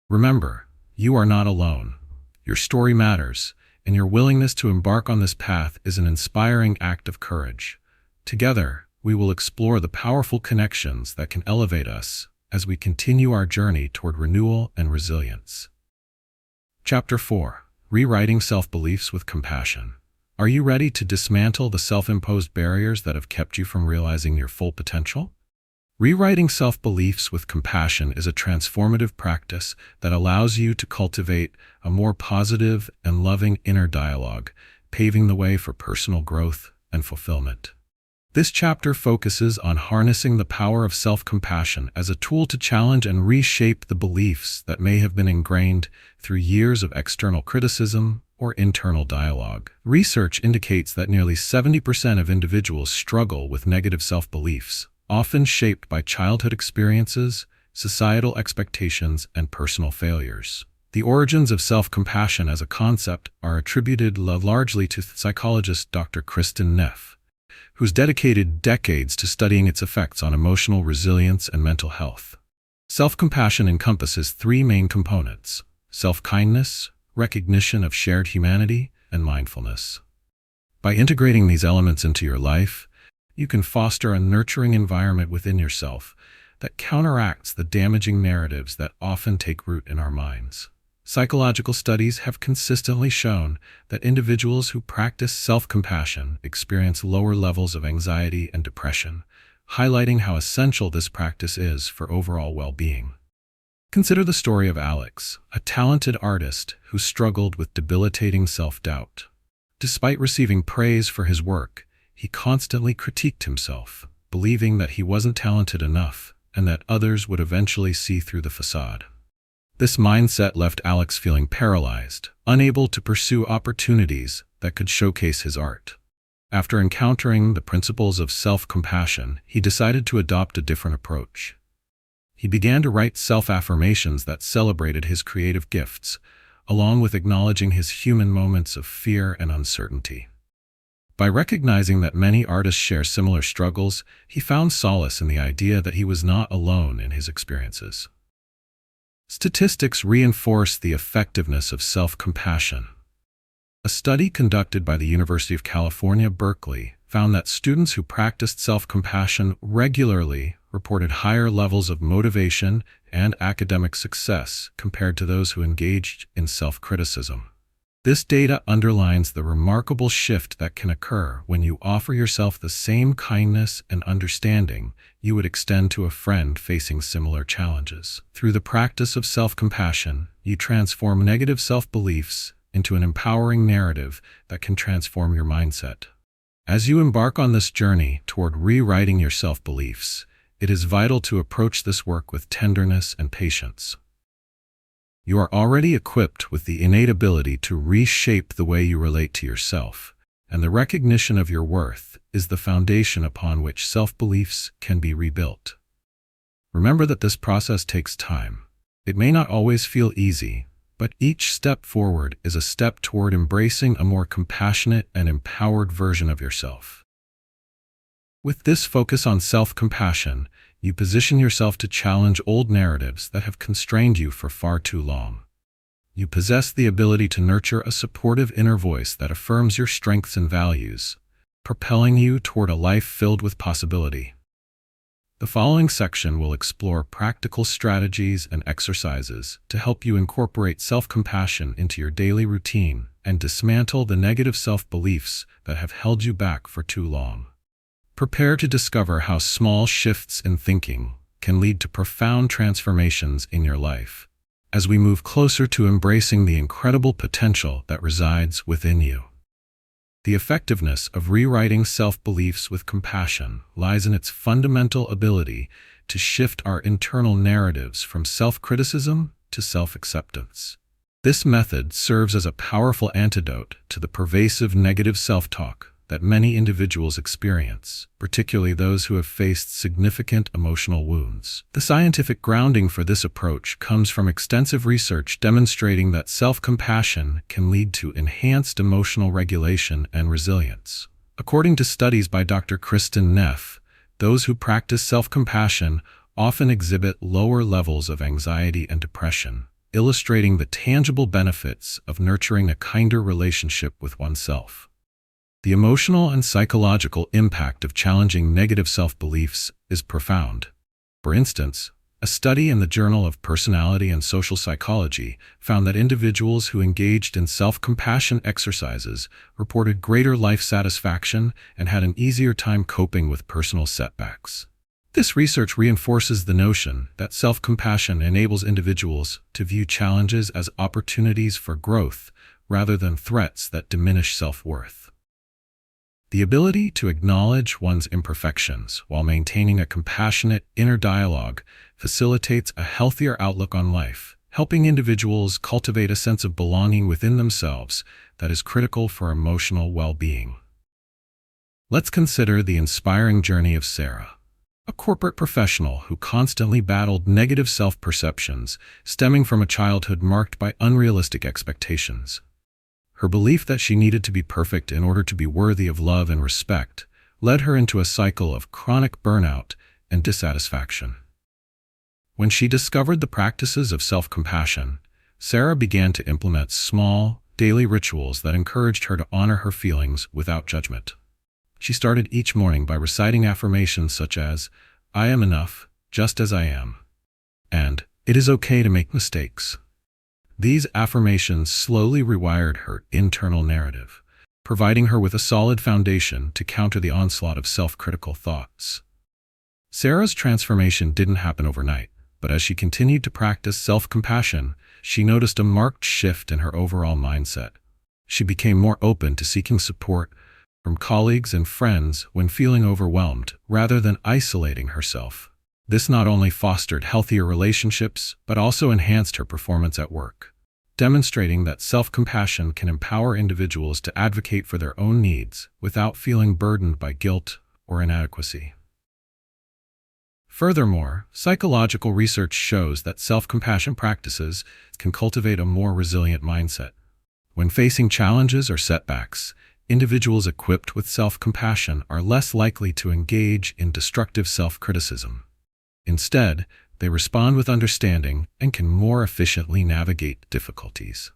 Remember, you are not alone. Your story matters, and your willingness to embark on this path is an inspiring act of courage. Together, we will explore the powerful connections that can elevate us as we continue our journey toward renewal and resilience. Chapter 4: Rewriting Self-Beliefs with Compassion. Are you ready to dismantle the self-imposed barriers that have kept you from realizing your full potential? Rewriting self-beliefs with compassion is a transformative practice that allows you to cultivate a more positive and loving inner dialogue, paving the way for personal growth and fulfillment. This chapter focuses on harnessing the power of self-compassion as a tool to challenge and reshape the beliefs that may have been ingrained through years of external criticism or internal dialogue. Research indicates that nearly 70% of individuals struggle with negative self-beliefs, often shaped by childhood experiences, societal expectations, and personal failures. The origins of self-compassion as a concept are attributed largely to psychologist Dr. Kristin Neff, who's dedicated decades to studying its effects on emotional resilience and mental health. Self-compassion encompasses three main components: self-kindness, recognition of shared humanity, and mindfulness. By integrating these elements into your life, you can foster a nurturing environment within yourself that counteracts the damaging narratives that often take root in our minds. Psychological studies have consistently shown that individuals who practice self-compassion experience lower levels of anxiety and depression, highlighting how essential this practice is for overall well-being. Consider the story of Alex, a talented artist who struggled with debilitating self-doubt. Despite receiving praise for his work, he constantly critiqued himself, believing that he wasn't talented enough and that others would eventually see through the facade. This mindset left Alex feeling paralyzed, unable to pursue opportunities that could showcase his art. After encountering the principles of self-compassion, he decided to adopt a different approach. He began to write self-affirmations that celebrated his creative gifts, along with acknowledging his human moments of fear and uncertainty. By recognizing that many artists share similar struggles, he found solace in the idea that he was not alone in his experiences. Statistics reinforce the effectiveness of self-compassion. A study conducted by the University of California, Berkeley, found that students who practiced self-compassion regularly reported higher levels of motivation and academic success compared to those who engaged in self-criticism. This data underlines the remarkable shift that can occur when you offer yourself the same kindness and understanding you would extend to a friend facing similar challenges. Through the practice of self-compassion, you transform negative self-beliefs into an empowering narrative that can transform your mindset. As you embark on this journey toward rewriting your self-beliefs, it is vital to approach this work with tenderness and patience. You are already equipped with the innate ability to reshape the way you relate to yourself, and the recognition of your worth is the foundation upon which self-beliefs can be rebuilt. Remember that this process takes time. It may not always feel easy, but each step forward is a step toward embracing a more compassionate and empowered version of yourself. With this focus on self-compassion, you position yourself to challenge old narratives that have constrained you for far too long. You possess the ability to nurture a supportive inner voice that affirms your strengths and values, propelling you toward a life filled with possibility. The following section will explore practical strategies and exercises to help you incorporate self-compassion into your daily routine and dismantle the negative self-beliefs that have held you back for too long. Prepare to discover how small shifts in thinking can lead to profound transformations in your life, as we move closer to embracing the incredible potential that resides within you. The effectiveness of rewriting self-beliefs with compassion lies in its fundamental ability to shift our internal narratives from self-criticism to self-acceptance. This method serves as a powerful antidote to the pervasive negative self-talk that many individuals experience, particularly those who have faced significant emotional wounds. The scientific grounding for this approach comes from extensive research demonstrating that self-compassion can lead to enhanced emotional regulation and resilience. According to studies by Dr. Kristin Neff, Those who practice self-compassion often exhibit lower levels of anxiety and depression, illustrating the tangible benefits of nurturing a kinder relationship with oneself. The emotional and psychological impact of challenging negative self-beliefs is profound. For instance, a study in the Journal of Personality and Social Psychology found that individuals who engaged in self-compassion exercises reported greater life satisfaction and had an easier time coping with personal setbacks. This research reinforces the notion that self-compassion enables individuals to view challenges as opportunities for growth rather than threats that diminish self-worth. The ability to acknowledge one's imperfections while maintaining a compassionate inner dialogue facilitates a healthier outlook on life, helping individuals cultivate a sense of belonging within themselves that is critical for emotional well-being. Let's consider the inspiring journey of Sarah, a corporate professional who constantly battled negative self-perceptions stemming from a childhood marked by unrealistic expectations. Her belief that she needed to be perfect in order to be worthy of love and respect led her into a cycle of chronic burnout and dissatisfaction. When she discovered the practices of self-compassion, Sarah began to implement small, daily rituals that encouraged her to honor her feelings without judgment. She started each morning by reciting affirmations such as, "I am enough, just as I am," and "It is okay to make mistakes." These affirmations slowly rewired her internal narrative, providing her with a solid foundation to counter the onslaught of self-critical thoughts. Sarah's transformation didn't happen overnight, but as she continued to practice self-compassion, she noticed a marked shift in her overall mindset. She became more open to seeking support from colleagues and friends when feeling overwhelmed, rather than isolating herself. This not only fostered healthier relationships, but also enhanced her performance at work, demonstrating that self-compassion can empower individuals to advocate for their own needs without feeling burdened by guilt or inadequacy. Furthermore, psychological research shows that self-compassion practices can cultivate a more resilient mindset. When facing challenges or setbacks, individuals equipped with self-compassion are less likely to engage in destructive self-criticism. Instead, they respond with understanding and can more efficiently navigate difficulties.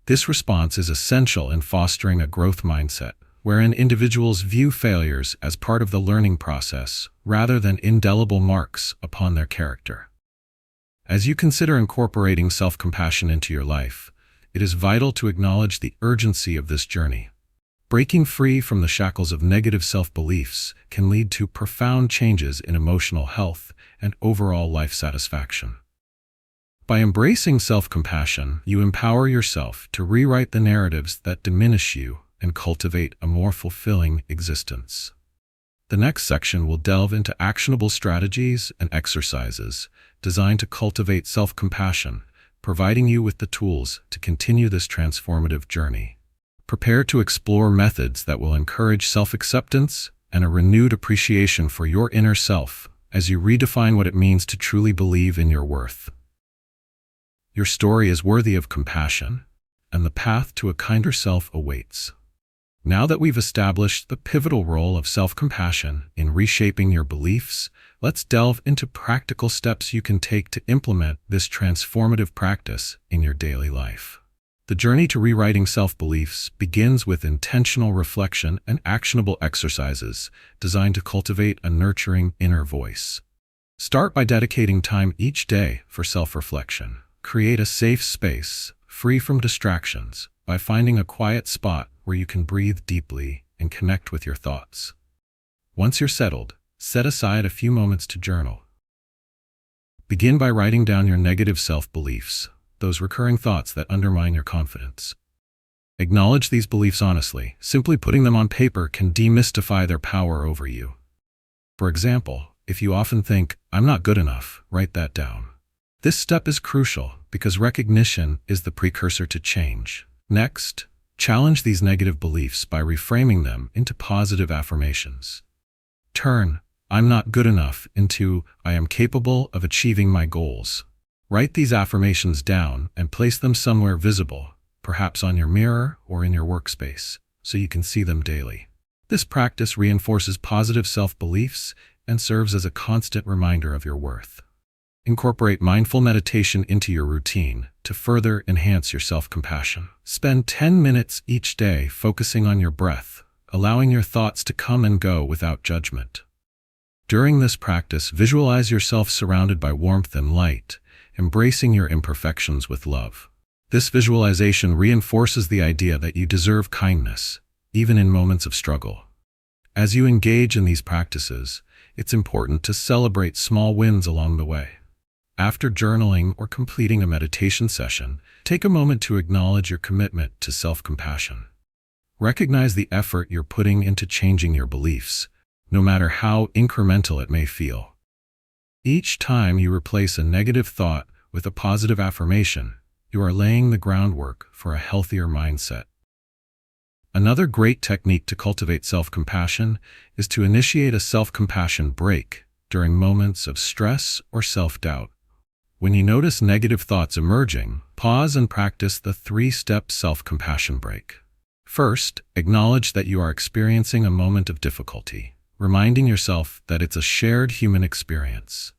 This response is essential in fostering a growth mindset, wherein individuals view failures as part of the learning process rather than indelible marks upon their character. As you consider incorporating self-compassion into your life, it is vital to acknowledge the urgency of this journey. Breaking free from the shackles of negative self-beliefs can lead to profound changes in emotional health and overall life satisfaction. By embracing self-compassion, you empower yourself to rewrite the narratives that diminish you and cultivate a more fulfilling existence. The next section will delve into actionable strategies and exercises designed to cultivate self-compassion, providing you with the tools to continue this transformative journey. Prepare to explore methods that will encourage self-acceptance and a renewed appreciation for your inner self as you redefine what it means to truly believe in your worth. Your story is worthy of compassion, and the path to a kinder self awaits. Now that we've established the pivotal role of self-compassion in reshaping your beliefs, let's delve into practical steps you can take to implement this transformative practice in your daily life. The journey to rewriting self-beliefs begins with intentional reflection and actionable exercises designed to cultivate a nurturing inner voice. Start by dedicating time each day for self-reflection. Create a safe space, free from distractions, by finding a quiet spot where you can breathe deeply and connect with your thoughts. Once you're settled, set aside a few moments to journal. Begin by writing down your negative self-beliefs, those recurring thoughts that undermine your confidence. Acknowledge these beliefs honestly. Simply putting them on paper can demystify their power over you. For example, if you often think, "I'm not good enough," write that down. This step is crucial because recognition is the precursor to change. Next, challenge these negative beliefs by reframing them into positive affirmations. Turn "I'm not good enough" into "I am capable of achieving my goals." Write these affirmations down and place them somewhere visible, perhaps on your mirror or in your workspace, so you can see them daily. This practice reinforces positive self-beliefs and serves as a constant reminder of your worth. Incorporate mindful meditation into your routine to further enhance your self-compassion. Spend 10 minutes each day focusing on your breath, allowing your thoughts to come and go without judgment. During this practice, visualize yourself surrounded by warmth and light, embracing your imperfections with love. This visualization reinforces the idea that you deserve kindness, even in moments of struggle. As you engage in these practices, it's important to celebrate small wins along the way. After journaling or completing a meditation session, take a moment to acknowledge your commitment to self-compassion. Recognize the effort you're putting into changing your beliefs, no matter how incremental it may feel. Each time you replace a negative thought with a positive affirmation, you are laying the groundwork for a healthier mindset. Another great technique to cultivate self-compassion is to initiate a self-compassion break during moments of stress or self-doubt. When you notice negative thoughts emerging, pause and practice the 3-step self-compassion break. First, acknowledge that you are experiencing a moment of difficulty, reminding yourself that it's a shared human experience.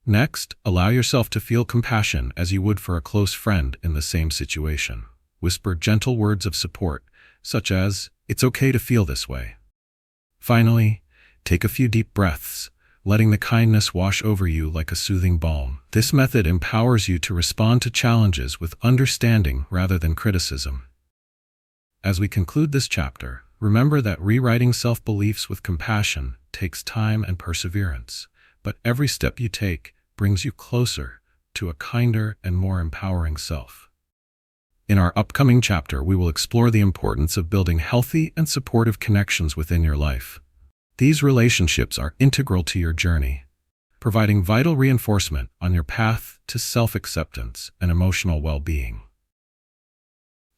Next, allow yourself to feel compassion as you would for a close friend in the same situation. Whisper gentle words of support, such as, "It's okay to feel this way." Finally, take a few deep breaths, letting the kindness wash over you like a soothing balm. This method empowers you to respond to challenges with understanding rather than criticism. As we conclude this chapter, remember that rewriting self-beliefs with compassion takes time and perseverance, but every step you take brings you closer to a kinder and more empowering self. In our upcoming chapter, we will explore the importance of building healthy and supportive connections within your life. These relationships are integral to your journey, providing vital reinforcement on your path to self-acceptance and emotional well-being.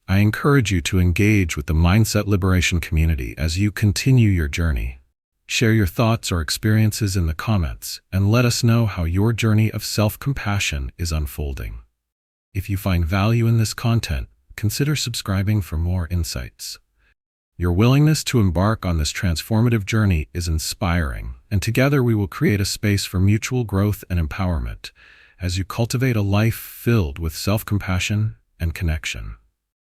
I encourage you to engage with the Mindset Liberation community as you continue your journey. Share your thoughts or experiences in the comments and let us know how your journey of self-compassion is unfolding. If you find value in this content, consider subscribing for more insights. Your willingness to embark on this transformative journey is inspiring, and together we will create a space for mutual growth and empowerment as you cultivate a life filled with self-compassion and connection.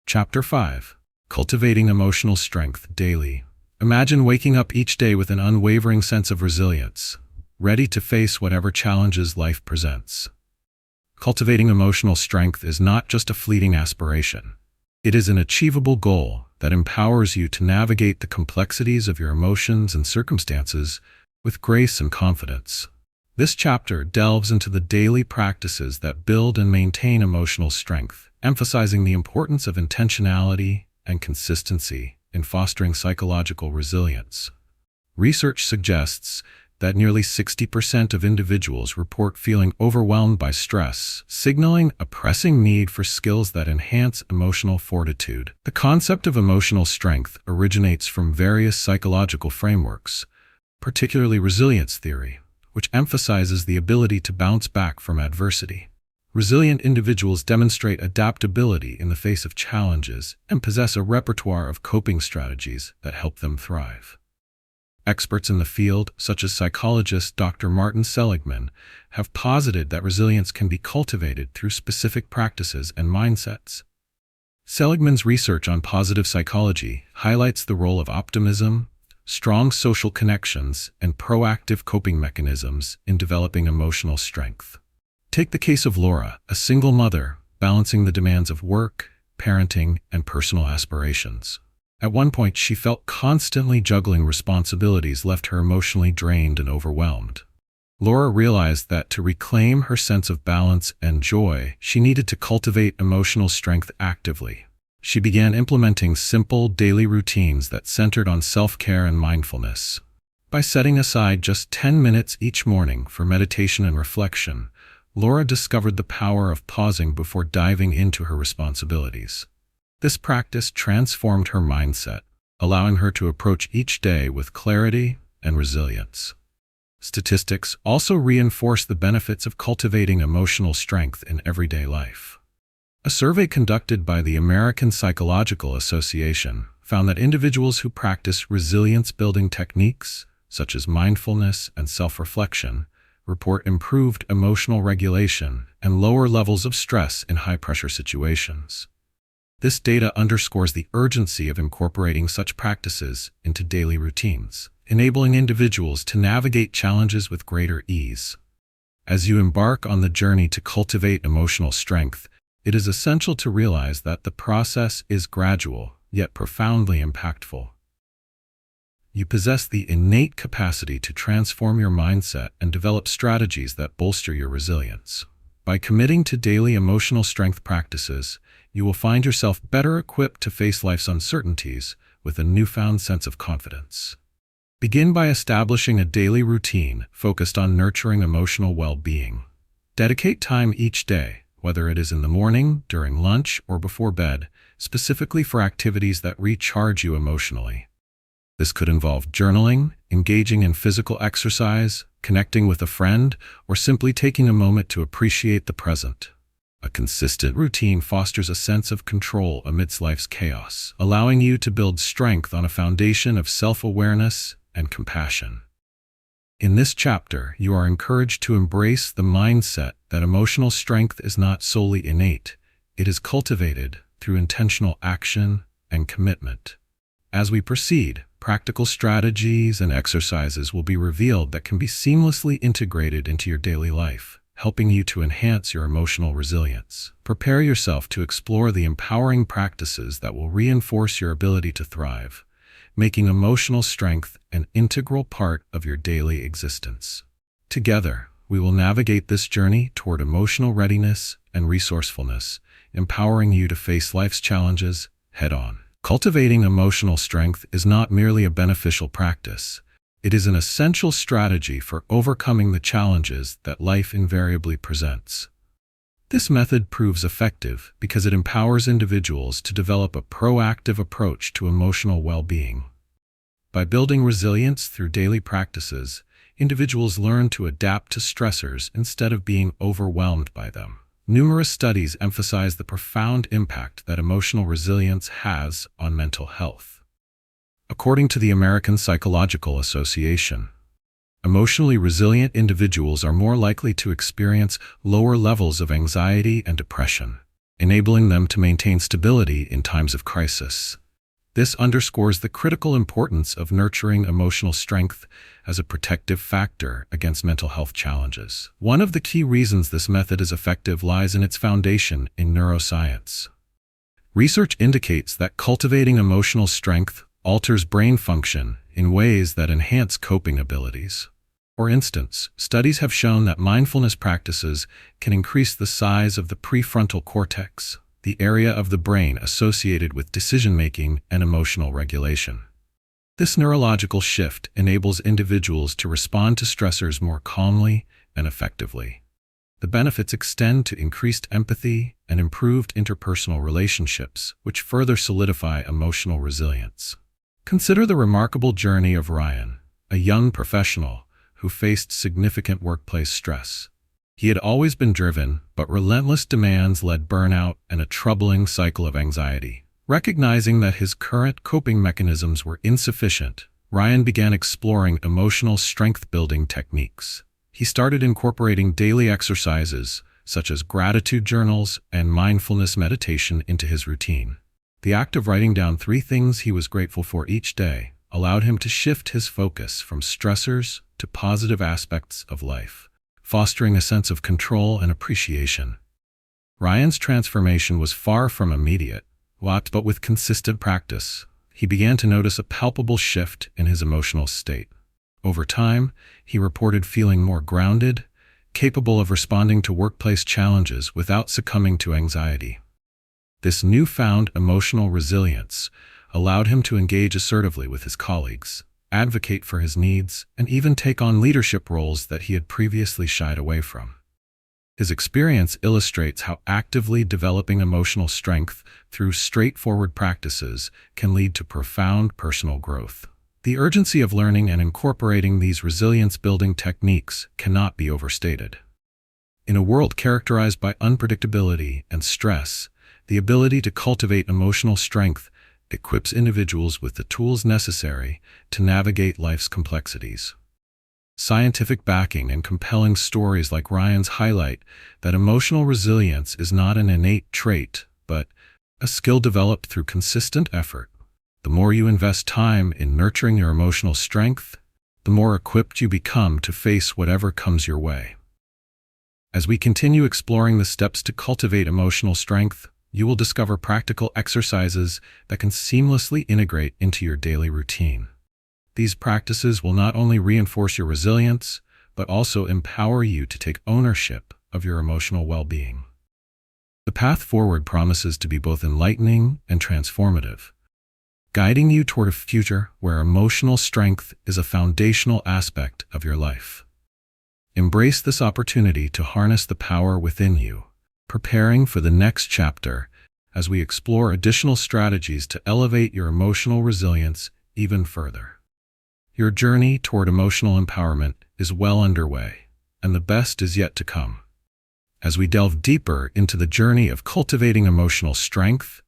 Chapter 5. Cultivating Emotional Strength Daily. Imagine waking up each day with an unwavering sense of resilience, ready to face whatever challenges life presents. Cultivating emotional strength is not just a fleeting aspiration. It is an achievable goal that empowers you to navigate the complexities of your emotions and circumstances with grace and confidence. This chapter delves into the daily practices that build and maintain emotional strength, emphasizing the importance of intentionality and consistency in fostering psychological resilience. Research suggests that nearly 60% of individuals report feeling overwhelmed by stress, signaling a pressing need for skills that enhance emotional fortitude. The concept of emotional strength originates from various psychological frameworks, particularly resilience theory, which emphasizes the ability to bounce back from adversity. Resilient individuals demonstrate adaptability in the face of challenges and possess a repertoire of coping strategies that help them thrive. Experts in the field, such as psychologist Dr. Martin Seligman, have posited that resilience can be cultivated through specific practices and mindsets. Seligman's research on positive psychology highlights the role of optimism, strong social connections, and proactive coping mechanisms in developing emotional strength. Take the case of Laura, a single mother, balancing the demands of work, parenting, and personal aspirations. At one point, she felt constantly juggling responsibilities left her emotionally drained and overwhelmed. Laura realized that to reclaim her sense of balance and joy, she needed to cultivate emotional strength actively. She began implementing simple daily routines that centered on self-care and mindfulness. By setting aside just 10 minutes each morning for meditation and reflection, Laura discovered the power of pausing before diving into her responsibilities. This practice transformed her mindset, allowing her to approach each day with clarity and resilience. Statistics also reinforce the benefits of cultivating emotional strength in everyday life. A survey conducted by the American Psychological Association found that individuals who practice resilience-building techniques, such as mindfulness and self-reflection, report improved emotional regulation and lower levels of stress in high-pressure situations. This data underscores the urgency of incorporating such practices into daily routines, enabling individuals to navigate challenges with greater ease. As you embark on the journey to cultivate emotional strength, it is essential to realize that the process is gradual, yet profoundly impactful. You possess the innate capacity to transform your mindset and develop strategies that bolster your resilience. By committing to daily emotional strength practices, you will find yourself better equipped to face life's uncertainties with a newfound sense of confidence. Begin by establishing a daily routine focused on nurturing emotional well-being. Dedicate time each day, whether it is in the morning, during lunch, or before bed, specifically for activities that recharge you emotionally. This could involve journaling, engaging in physical exercise, connecting with a friend, or simply taking a moment to appreciate the present. A consistent routine fosters a sense of control amidst life's chaos, allowing you to build strength on a foundation of self-awareness and compassion. In this chapter, you are encouraged to embrace the mindset that emotional strength is not solely innate, it is cultivated through intentional action and commitment. As we proceed, practical strategies and exercises will be revealed that can be seamlessly integrated into your daily life, helping you to enhance your emotional resilience. Prepare yourself to explore the empowering practices that will reinforce your ability to thrive, making emotional strength an integral part of your daily existence. Together, we will navigate this journey toward emotional readiness and resourcefulness, empowering you to face life's challenges head-on. Cultivating emotional strength is not merely a beneficial practice. It is an essential strategy for overcoming the challenges that life invariably presents. This method proves effective because it empowers individuals to develop a proactive approach to emotional well-being. By building resilience through daily practices, individuals learn to adapt to stressors instead of being overwhelmed by them. Numerous studies emphasize the profound impact that emotional resilience has on mental health. According to the American Psychological Association, emotionally resilient individuals are more likely to experience lower levels of anxiety and depression, enabling them to maintain stability in times of crisis. This underscores the critical importance of nurturing emotional strength as a protective factor against mental health challenges. One of the key reasons this method is effective lies in its foundation in neuroscience. Research indicates that cultivating emotional strength alters brain function in ways that enhance coping abilities. For instance, studies have shown that mindfulness practices can increase the size of the prefrontal cortex, the area of the brain associated with decision-making and emotional regulation. This neurological shift enables individuals to respond to stressors more calmly and effectively. The benefits extend to increased empathy and improved interpersonal relationships, which further solidify emotional resilience. Consider the remarkable journey of Ryan, a young professional who faced significant workplace stress. He had always been driven, but relentless demands led burnout and a troubling cycle of anxiety. Recognizing that his current coping mechanisms were insufficient, Ryan began exploring emotional strength-building techniques. He started incorporating daily exercises, such as gratitude journals and mindfulness meditation, into his routine. The act of writing down 3 things he was grateful for each day allowed him to shift his focus from stressors to positive aspects of life, fostering a sense of control and appreciation. Ryan's transformation was far from immediate, but with consistent practice, he began to notice a palpable shift in his emotional state. Over time, he reported feeling more grounded, capable of responding to workplace challenges without succumbing to anxiety. This newfound emotional resilience allowed him to engage assertively with his colleagues, advocate for his needs, and even take on leadership roles that he had previously shied away from. His experience illustrates how actively developing emotional strength through straightforward practices can lead to profound personal growth. The urgency of learning and incorporating these resilience-building techniques cannot be overstated. In a world characterized by unpredictability and stress, the ability to cultivate emotional strength equips individuals with the tools necessary to navigate life's complexities. Scientific backing and compelling stories like Ryan's highlight that emotional resilience is not an innate trait, but a skill developed through consistent effort. The more you invest time in nurturing your emotional strength, the more equipped you become to face whatever comes your way. As we continue exploring the steps to cultivate emotional strength, you will discover practical exercises that can seamlessly integrate into your daily routine. These practices will not only reinforce your resilience, but also empower you to take ownership of your emotional well-being. The path forward promises to be both enlightening and transformative, guiding you toward a future where emotional strength is a foundational aspect of your life. Embrace this opportunity to harness the power within you, preparing for the next chapter as we explore additional strategies to elevate your emotional resilience even further. Your journey toward emotional empowerment is well underway, and the best is yet to come. As we delve deeper into the journey of cultivating emotional strength,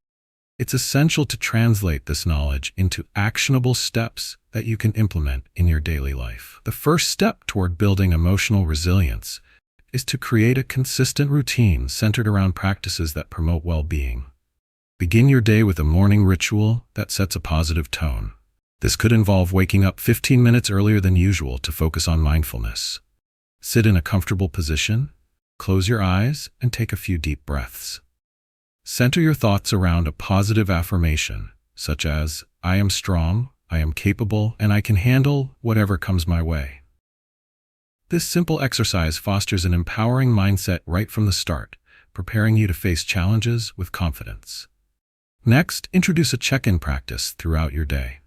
it's essential to translate this knowledge into actionable steps that you can implement in your daily life. The first step toward building emotional resilience is to create a consistent routine centered around practices that promote well-being. Begin your day with a morning ritual that sets a positive tone. This could involve waking up 15 minutes earlier than usual to focus on mindfulness. Sit in a comfortable position, close your eyes, and take a few deep breaths. Center your thoughts around a positive affirmation, such as, "I am strong, I am capable, and I can handle whatever comes my way." This simple exercise fosters an empowering mindset right from the start, preparing you to face challenges with confidence. Next, introduce a check-in practice throughout your day.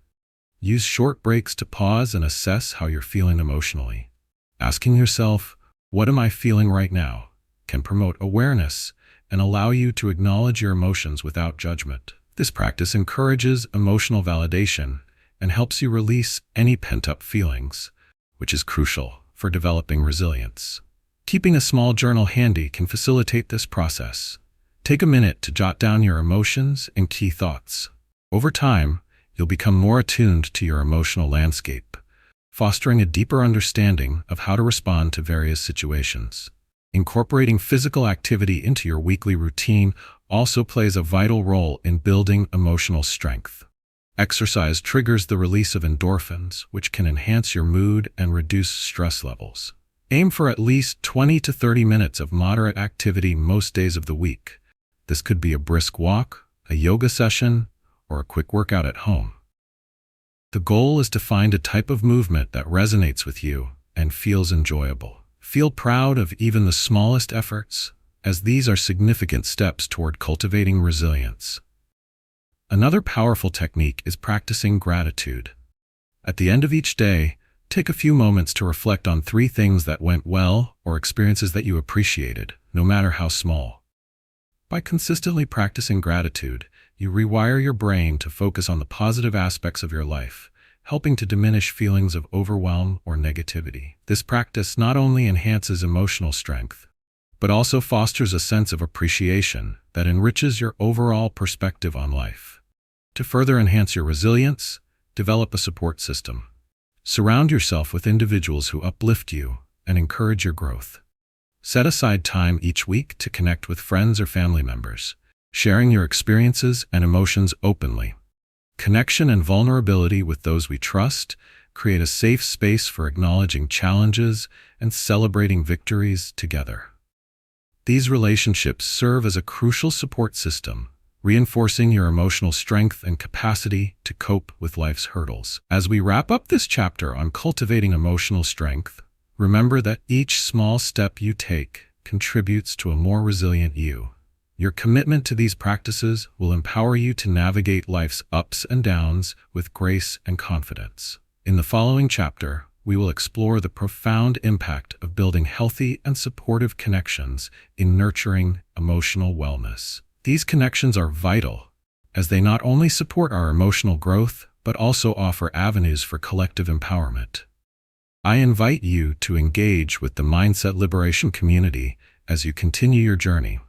Use short breaks to pause and assess how you're feeling emotionally. Asking yourself, "What am I feeling right now?" can promote awareness and allow you to acknowledge your emotions without judgment. This practice encourages emotional validation and helps you release any pent-up feelings, which is crucial for developing resilience. Keeping a small journal handy can facilitate this process. Take a minute to jot down your emotions and key thoughts. Over time, you'll become more attuned to your emotional landscape, fostering a deeper understanding of how to respond to various situations. Incorporating physical activity into your weekly routine also plays a vital role in building emotional strength. Exercise triggers the release of endorphins, which can enhance your mood and reduce stress levels. Aim for at least 20 to 30 minutes of moderate activity most days of the week. This could be a brisk walk, a yoga session, or a quick workout at home. The goal is to find a type of movement that resonates with you and feels enjoyable. Feel proud of even the smallest efforts, as these are significant steps toward cultivating resilience. Another powerful technique is practicing gratitude. At the end of each day, take a few moments to reflect on 3 things that went well or experiences that you appreciated, no matter how small. By consistently practicing gratitude, you rewire your brain to focus on the positive aspects of your life, helping to diminish feelings of overwhelm or negativity. This practice not only enhances emotional strength, but also fosters a sense of appreciation that enriches your overall perspective on life. To further enhance your resilience, develop a support system. Surround yourself with individuals who uplift you and encourage your growth. Set aside time each week to connect with friends or family members, sharing your experiences and emotions openly. Connection and vulnerability with those we trust create a safe space for acknowledging challenges and celebrating victories together. These relationships serve as a crucial support system, reinforcing your emotional strength and capacity to cope with life's hurdles. As we wrap up this chapter on cultivating emotional strength, remember that each small step you take contributes to a more resilient you. Your commitment to these practices will empower you to navigate life's ups and downs with grace and confidence. In the following chapter, we will explore the profound impact of building healthy and supportive connections in nurturing emotional wellness. These connections are vital, as they not only support our emotional growth, but also offer avenues for collective empowerment. I invite you to engage with the Mindset Liberation community as you continue your journey.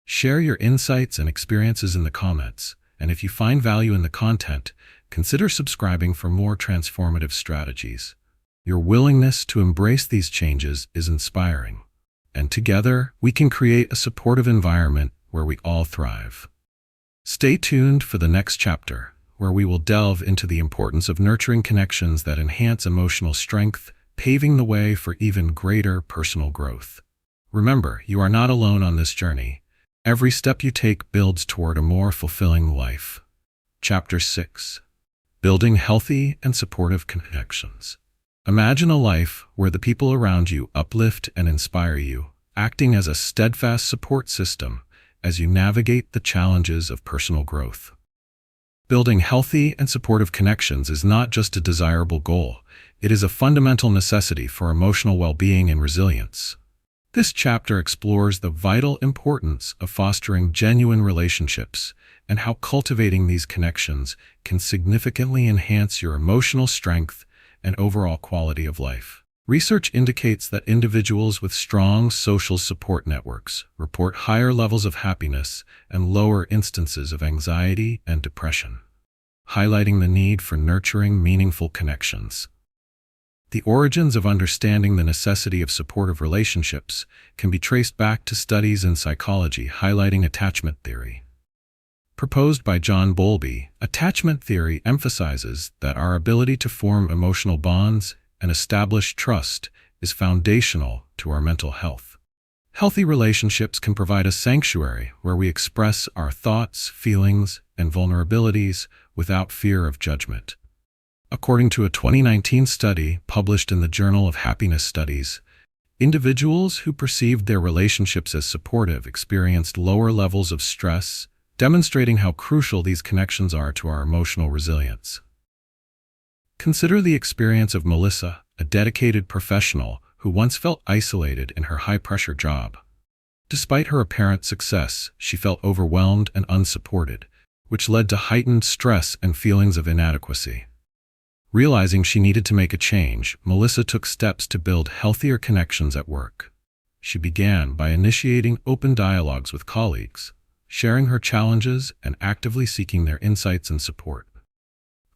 Share your insights and experiences in the comments, and if you find value in the content, consider subscribing for more transformative strategies. Your willingness to embrace these changes is inspiring, and together we can create a supportive environment where we all thrive. Stay tuned for the next chapter, where we will delve into the importance of nurturing connections that enhance emotional strength, paving the way for even greater personal growth. Remember, you are not alone on this journey. Every step you take builds toward a more fulfilling life. Chapter 6. Building healthy and supportive connections. Imagine a life where the people around you uplift and inspire you, acting as a steadfast support system as you navigate the challenges of personal growth. Building healthy and supportive connections is not just a desirable goal, it is a fundamental necessity for emotional well-being and resilience. This chapter explores the vital importance of fostering genuine relationships and how cultivating these connections can significantly enhance your emotional strength and overall quality of life. Research indicates that individuals with strong social support networks report higher levels of happiness and lower instances of anxiety and depression, highlighting the need for nurturing meaningful connections. The origins of understanding the necessity of supportive relationships can be traced back to studies in psychology highlighting attachment theory. Proposed by John Bowlby, attachment theory emphasizes that our ability to form emotional bonds and establish trust is foundational to our mental health. Healthy relationships can provide a sanctuary where we express our thoughts, feelings, and vulnerabilities without fear of judgment. According to a 2019 study published in the Journal of Happiness Studies, individuals who perceived their relationships as supportive experienced lower levels of stress, demonstrating how crucial these connections are to our emotional resilience. Consider the experience of Melissa, a dedicated professional who once felt isolated in her high-pressure job. Despite her apparent success, she felt overwhelmed and unsupported, which led to heightened stress and feelings of inadequacy. Realizing she needed to make a change, Melissa took steps to build healthier connections at work. She began by initiating open dialogues with colleagues, sharing her challenges and actively seeking their insights and support.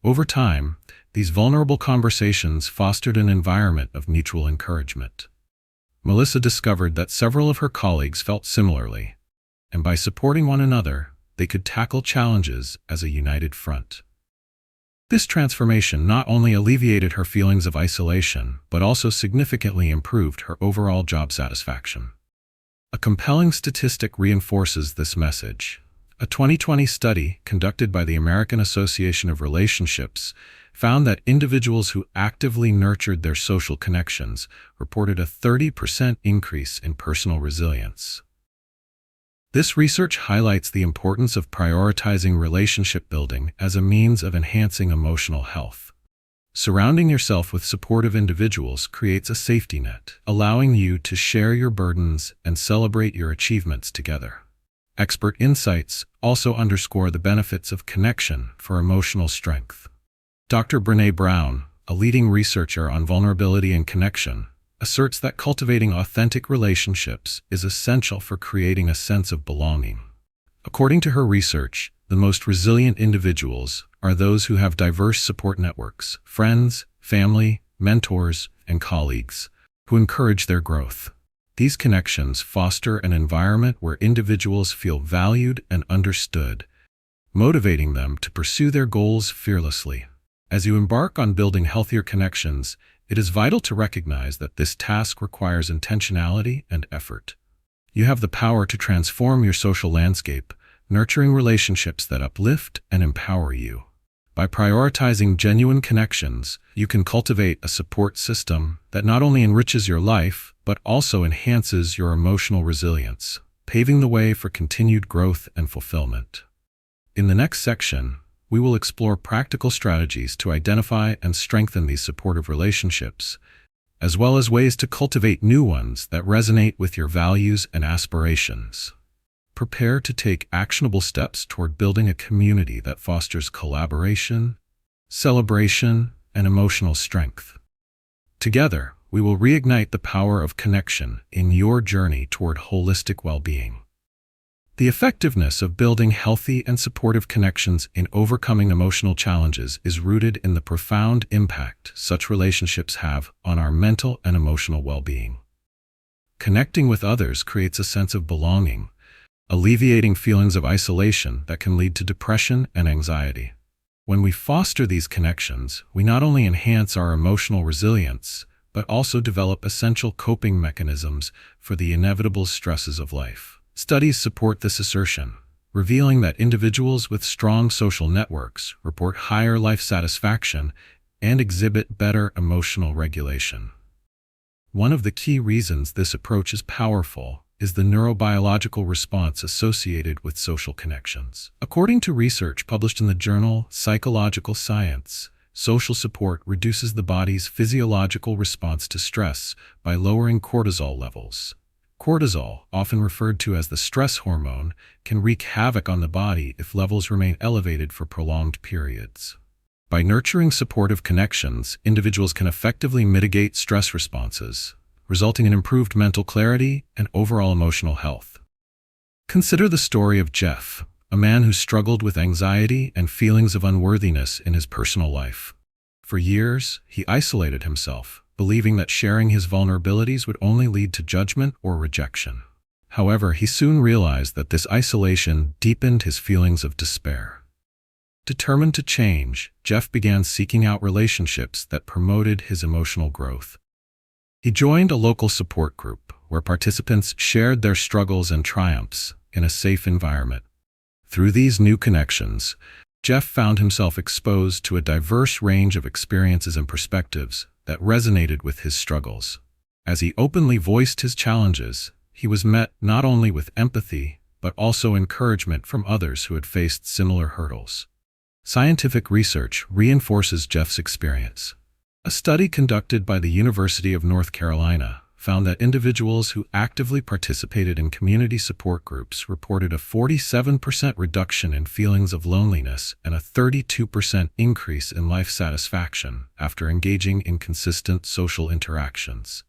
Over time, these vulnerable conversations fostered an environment of mutual encouragement. Melissa discovered that several of her colleagues felt similarly, and by supporting one another, they could tackle challenges as a united front. This transformation not only alleviated her feelings of isolation, but also significantly improved her overall job satisfaction. A compelling statistic reinforces this message. A 2020 study conducted by the American Association of Relationships found that individuals who actively nurtured their social connections reported a 30% increase in personal resilience. This research highlights the importance of prioritizing relationship building as a means of enhancing emotional health. Surrounding yourself with supportive individuals creates a safety net, allowing you to share your burdens and celebrate your achievements together. Expert insights also underscore the benefits of connection for emotional strength. Dr. Brené Brown, a leading researcher on vulnerability and connection, asserts that cultivating authentic relationships is essential for creating a sense of belonging. According to her research, the most resilient individuals are those who have diverse support networks, friends, family, mentors, and colleagues, who encourage their growth. These connections foster an environment where individuals feel valued and understood, motivating them to pursue their goals fearlessly. As you embark on building healthier connections, it is vital to recognize that this task requires intentionality and effort. You have the power to transform your social landscape, nurturing relationships that uplift and empower you. By prioritizing genuine connections, you can cultivate a support system that not only enriches your life, but also enhances your emotional resilience, paving the way for continued growth and fulfillment. In the next section, we will explore practical strategies to identify and strengthen these supportive relationships, as well as ways to cultivate new ones that resonate with your values and aspirations. Prepare to take actionable steps toward building a community that fosters collaboration, celebration, and emotional strength. Together, we will reignite the power of connection in your journey toward holistic well-being. The effectiveness of building healthy and supportive connections in overcoming emotional challenges is rooted in the profound impact such relationships have on our mental and emotional well-being. Connecting with others creates a sense of belonging, alleviating feelings of isolation that can lead to depression and anxiety. When we foster these connections, we not only enhance our emotional resilience, but also develop essential coping mechanisms for the inevitable stresses of life. Studies support this assertion, revealing that individuals with strong social networks report higher life satisfaction and exhibit better emotional regulation. One of the key reasons this approach is powerful is the neurobiological response associated with social connections. According to research published in the journal Psychological Science, social support reduces the body's physiological response to stress by lowering cortisol levels. Cortisol, often referred to as the stress hormone, can wreak havoc on the body if levels remain elevated for prolonged periods. By nurturing supportive connections, individuals can effectively mitigate stress responses, resulting in improved mental clarity and overall emotional health. Consider the story of Jeff, a man who struggled with anxiety and feelings of unworthiness in his personal life. For years, he isolated himself, believing that sharing his vulnerabilities would only lead to judgment or rejection. However, he soon realized that this isolation deepened his feelings of despair. Determined to change, Jeff began seeking out relationships that promoted his emotional growth. He joined a local support group where participants shared their struggles and triumphs in a safe environment. Through these new connections, Jeff found himself exposed to a diverse range of experiences and perspectives that resonated with his struggles. As he openly voiced his challenges, he was met not only with empathy, but also encouragement from others who had faced similar hurdles. Scientific research reinforces Jeff's experience. A study conducted by the University of North Carolina found that individuals who actively participated in community support groups reported a 47% reduction in feelings of loneliness and a 32% increase in life satisfaction after engaging in consistent social interactions.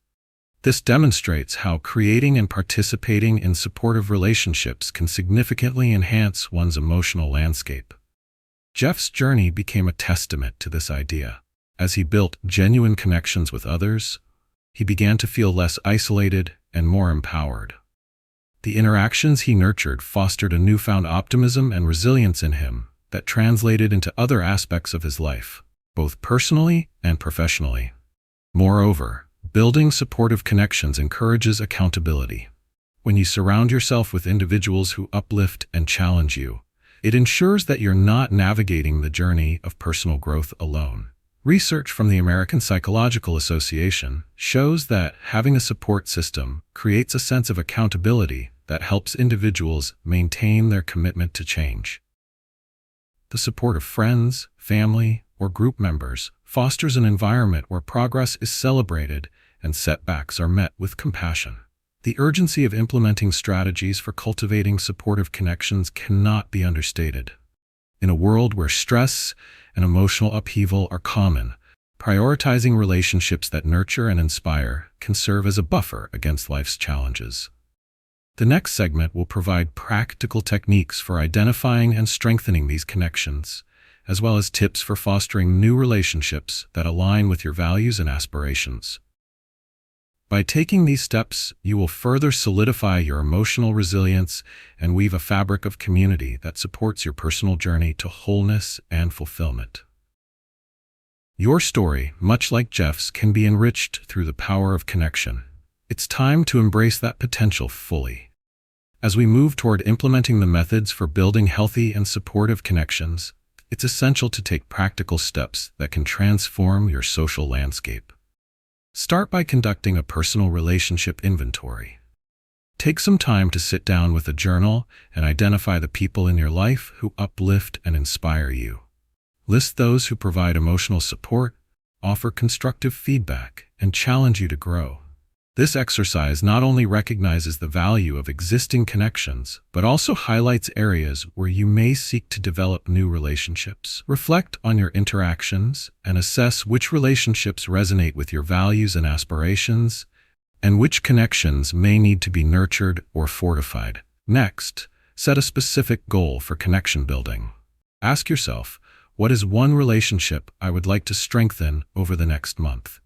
This demonstrates how creating and participating in supportive relationships can significantly enhance one's emotional landscape. Jeff's journey became a testament to this idea. As he built genuine connections with others, he began to feel less isolated and more empowered. The interactions he nurtured fostered a newfound optimism and resilience in him that translated into other aspects of his life, both personally and professionally. Moreover, building supportive connections encourages accountability. When you surround yourself with individuals who uplift and challenge you, it ensures that you're not navigating the journey of personal growth alone. Research from the American Psychological Association shows that having a support system creates a sense of accountability that helps individuals maintain their commitment to change. The support of friends, family, or group members fosters an environment where progress is celebrated and setbacks are met with compassion. The urgency of implementing strategies for cultivating supportive connections cannot be understated. In a world where stress and emotional upheaval are common, prioritizing relationships that nurture and inspire can serve as a buffer against life's challenges. The next segment will provide practical techniques for identifying and strengthening these connections, as well as tips for fostering new relationships that align with your values and aspirations. By taking these steps, you will further solidify your emotional resilience and weave a fabric of community that supports your personal journey to wholeness and fulfillment. Your story, much like Jeff's, can be enriched through the power of connection. It's time to embrace that potential fully. As we move toward implementing the methods for building healthy and supportive connections, it's essential to take practical steps that can transform your social landscape. Start by conducting a personal relationship inventory. Take some time to sit down with a journal and identify the people in your life who uplift and inspire you. List those who provide emotional support, offer constructive feedback, and challenge you to grow. This exercise not only recognizes the value of existing connections, but also highlights areas where you may seek to develop new relationships. Reflect on your interactions and assess which relationships resonate with your values and aspirations, and which connections may need to be nurtured or fortified. Next, Set a specific goal for connection building. Ask yourself, what is one relationship I would like to strengthen over the next month?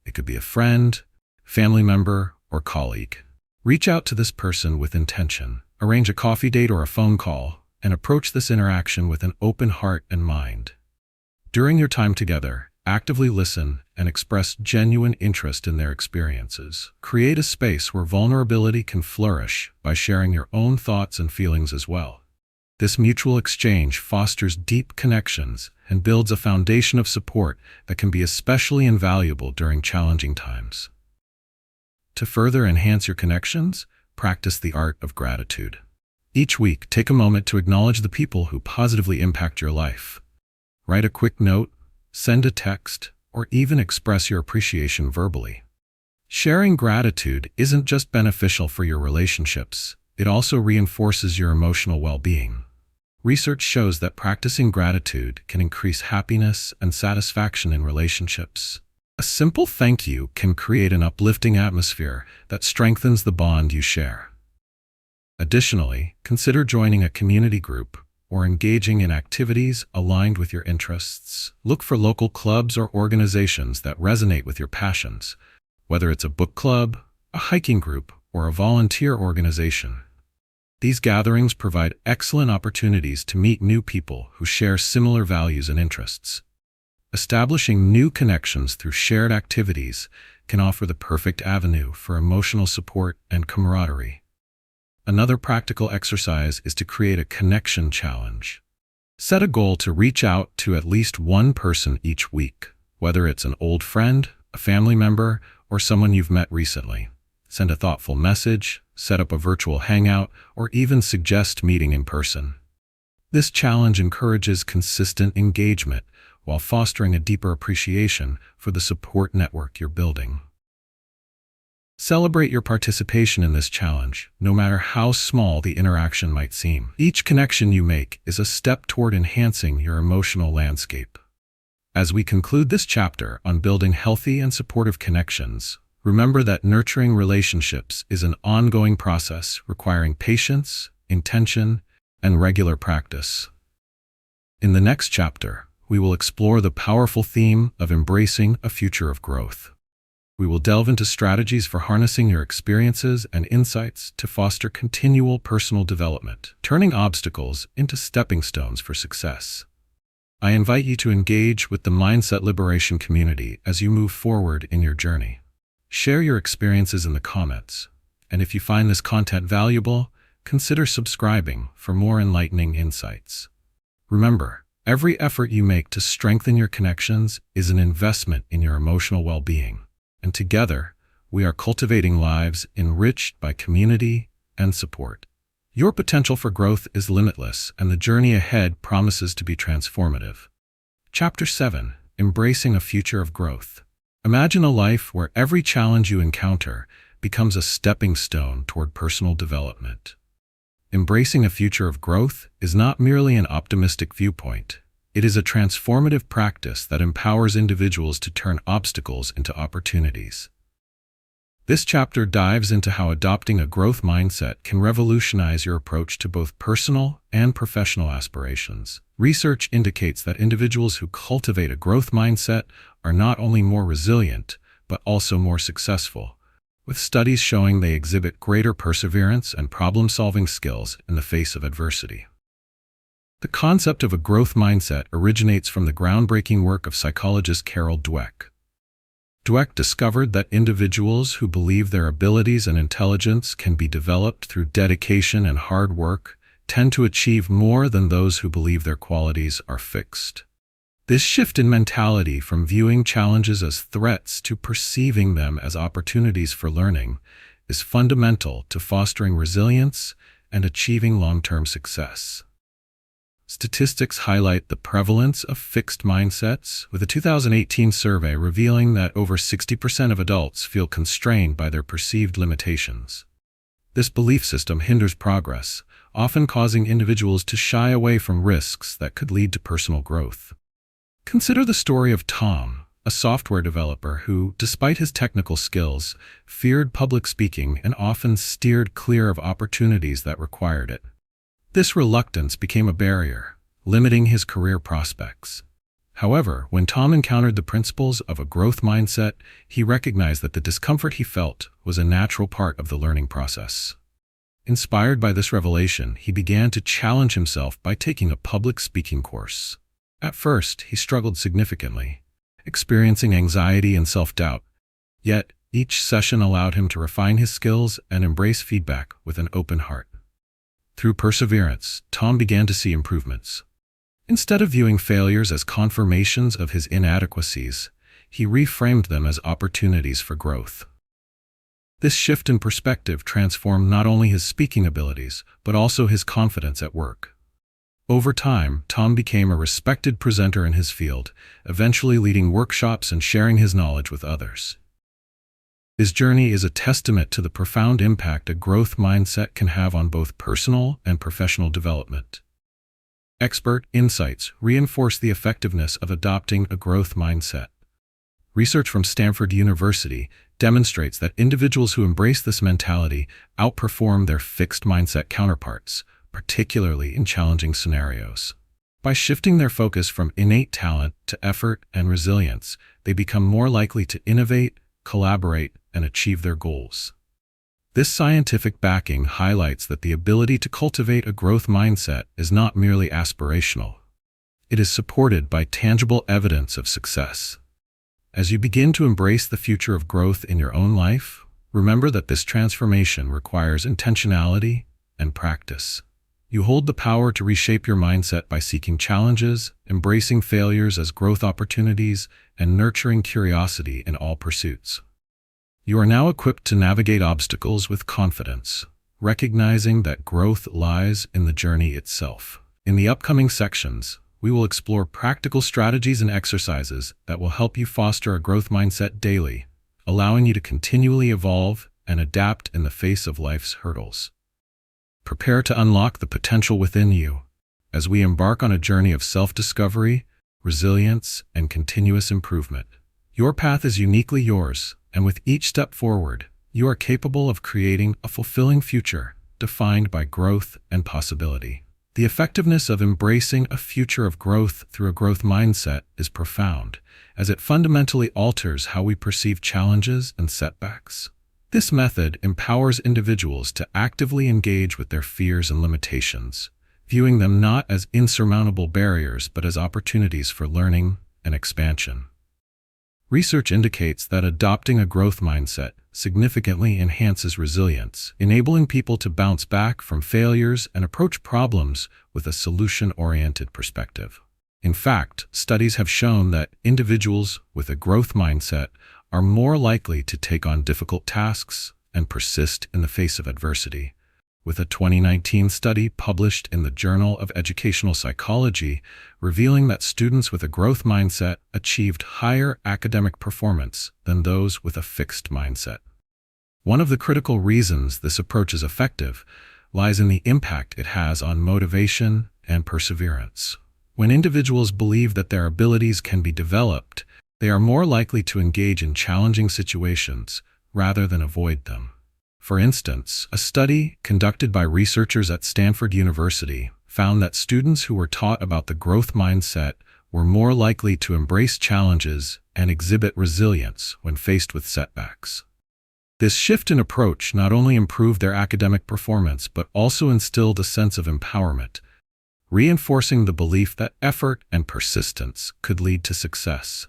It could be a friend, family member, or colleague. Reach out to this person with intention. Arrange a coffee date or a phone call, and approach this interaction with an open heart and mind. During your time together, actively listen and express genuine interest in their experiences. Create a space where vulnerability can flourish by sharing your own thoughts and feelings as well. This mutual exchange fosters deep connections and builds a foundation of support that can be especially invaluable during challenging times. To further enhance your connections, practice the art of gratitude. Each week, take a moment to acknowledge the people who positively impact your life. Write a quick note, send a text, or even express your appreciation verbally. Sharing gratitude isn't just beneficial for your relationships, it also reinforces your emotional well-being. Research shows that practicing gratitude can increase happiness and satisfaction in relationships. A simple thank you can create an uplifting atmosphere that strengthens the bond you share. Additionally, consider joining a community group or engaging in activities aligned with your interests. Look for local clubs or organizations that resonate with your passions, whether it's a book club, a hiking group, or a volunteer organization. These gatherings provide excellent opportunities to meet new people who share similar values and interests. Establishing new connections through shared activities can offer the perfect avenue for emotional support and camaraderie. Another practical exercise is to create a connection challenge. Set a goal to reach out to at least one person each week, whether it's an old friend, a family member, or someone you've met recently. Send a thoughtful message, set up a virtual hangout, or even suggest meeting in person. This challenge encourages consistent engagement while fostering a deeper appreciation for the support network you're building. Celebrate your participation in this challenge, no matter how small the interaction might seem. Each connection you make is a step toward enhancing your emotional landscape. As we conclude this chapter on building healthy and supportive connections, remember that nurturing relationships is an ongoing process requiring patience, intention, and regular practice. In the next chapter, we will explore the powerful theme of embracing a future of growth. We will delve into strategies for harnessing your experiences and insights to foster continual personal development, turning obstacles into stepping stones for success. I invite you to engage with the Mindset Liberation community as you move forward in your journey. Share your experiences in the comments, and if you find this content valuable, consider subscribing for more enlightening insights. Remember, every effort you make to strengthen your connections is an investment in your emotional well-being. And together, we are cultivating lives enriched by community and support. Your potential for growth is limitless, and the journey ahead promises to be transformative. Chapter 7: Embracing a Future of Growth. Imagine a life where every challenge you encounter becomes a stepping stone toward personal development. Embracing a future of growth is not merely an optimistic viewpoint. It is a transformative practice that empowers individuals to turn obstacles into opportunities. This chapter dives into how adopting a growth mindset can revolutionize your approach to both personal and professional aspirations. Research indicates that individuals who cultivate a growth mindset are not only more resilient, but also more successful, with studies showing they exhibit greater perseverance and problem-solving skills in the face of adversity. The concept of a growth mindset originates from the groundbreaking work of psychologist Carol Dweck. Dweck discovered that individuals who believe their abilities and intelligence can be developed through dedication and hard work tend to achieve more than those who believe their qualities are fixed. This shift in mentality from viewing challenges as threats to perceiving them as opportunities for learning is fundamental to fostering resilience and achieving long-term success. Statistics highlight the prevalence of fixed mindsets, with a 2018 survey revealing that over 60% of adults feel constrained by their perceived limitations. This belief system hinders progress, often causing individuals to shy away from risks that could lead to personal growth. Consider the story of Tom, a software developer who, despite his technical skills, feared public speaking and often steered clear of opportunities that required it. This reluctance became a barrier, limiting his career prospects. However, when Tom encountered the principles of a growth mindset, he recognized that the discomfort he felt was a natural part of the learning process. Inspired by this revelation, he began to challenge himself by taking a public speaking course. At first, he struggled significantly, experiencing anxiety and self-doubt. Yet, each session allowed him to refine his skills and embrace feedback with an open heart. Through perseverance, Tom began to see improvements. Instead of viewing failures as confirmations of his inadequacies, he reframed them as opportunities for growth. This shift in perspective transformed not only his speaking abilities, but also his confidence at work. Over time, Tom became a respected presenter in his field, eventually leading workshops and sharing his knowledge with others. His journey is a testament to the profound impact a growth mindset can have on both personal and professional development. Expert insights reinforce the effectiveness of adopting a growth mindset. Research from Stanford University demonstrates that individuals who embrace this mentality outperform their fixed mindset counterparts, particularly in challenging scenarios. By shifting their focus from innate talent to effort and resilience, they become more likely to innovate, collaborate, and achieve their goals. This scientific backing highlights that the ability to cultivate a growth mindset is not merely aspirational. It is supported by tangible evidence of success. As you begin to embrace the future of growth in your own life, remember that this transformation requires intentionality and practice. You hold the power to reshape your mindset by seeking challenges, embracing failures as growth opportunities, and nurturing curiosity in all pursuits. You are now equipped to navigate obstacles with confidence, recognizing that growth lies in the journey itself. In the upcoming sections, we will explore practical strategies and exercises that will help you foster a growth mindset daily, allowing you to continually evolve and adapt in the face of life's hurdles. Prepare to unlock the potential within you as we embark on a journey of self-discovery, resilience, and continuous improvement. Your path is uniquely yours, and with each step forward, you are capable of creating a fulfilling future defined by growth and possibility. The effectiveness of embracing a future of growth through a growth mindset is profound, as it fundamentally alters how we perceive challenges and setbacks. This method empowers individuals to actively engage with their fears and limitations, viewing them not as insurmountable barriers but as opportunities for learning and expansion. Research indicates that adopting a growth mindset significantly enhances resilience, enabling people to bounce back from failures and approach problems with a solution-oriented perspective. In fact, studies have shown that individuals with a growth mindset are more likely to take on difficult tasks and persist in the face of adversity, with a 2019 study published in the Journal of Educational Psychology revealing that students with a growth mindset achieved higher academic performance than those with a fixed mindset. One of the critical reasons this approach is effective lies in the impact it has on motivation and perseverance. When individuals believe that their abilities can be developed, they are more likely to engage in challenging situations rather than avoid them. For instance, a study conducted by researchers at Stanford University found that students who were taught about the growth mindset were more likely to embrace challenges and exhibit resilience when faced with setbacks. This shift in approach not only improved their academic performance but also instilled a sense of empowerment, reinforcing the belief that effort and persistence could lead to success.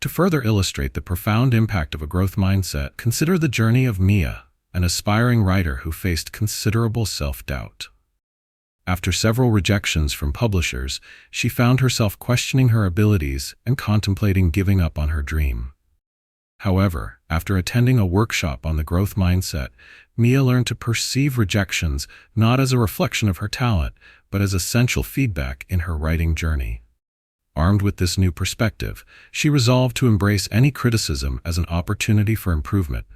To further illustrate the profound impact of a growth mindset, consider the journey of Mia, an aspiring writer who faced considerable self-doubt. After several rejections from publishers, she found herself questioning her abilities and contemplating giving up on her dream. However, after attending a workshop on the growth mindset, Mia learned to perceive rejections not as a reflection of her talent, but as essential feedback in her writing journey. Armed with this new perspective, she resolved to embrace any criticism as an opportunity for improvement,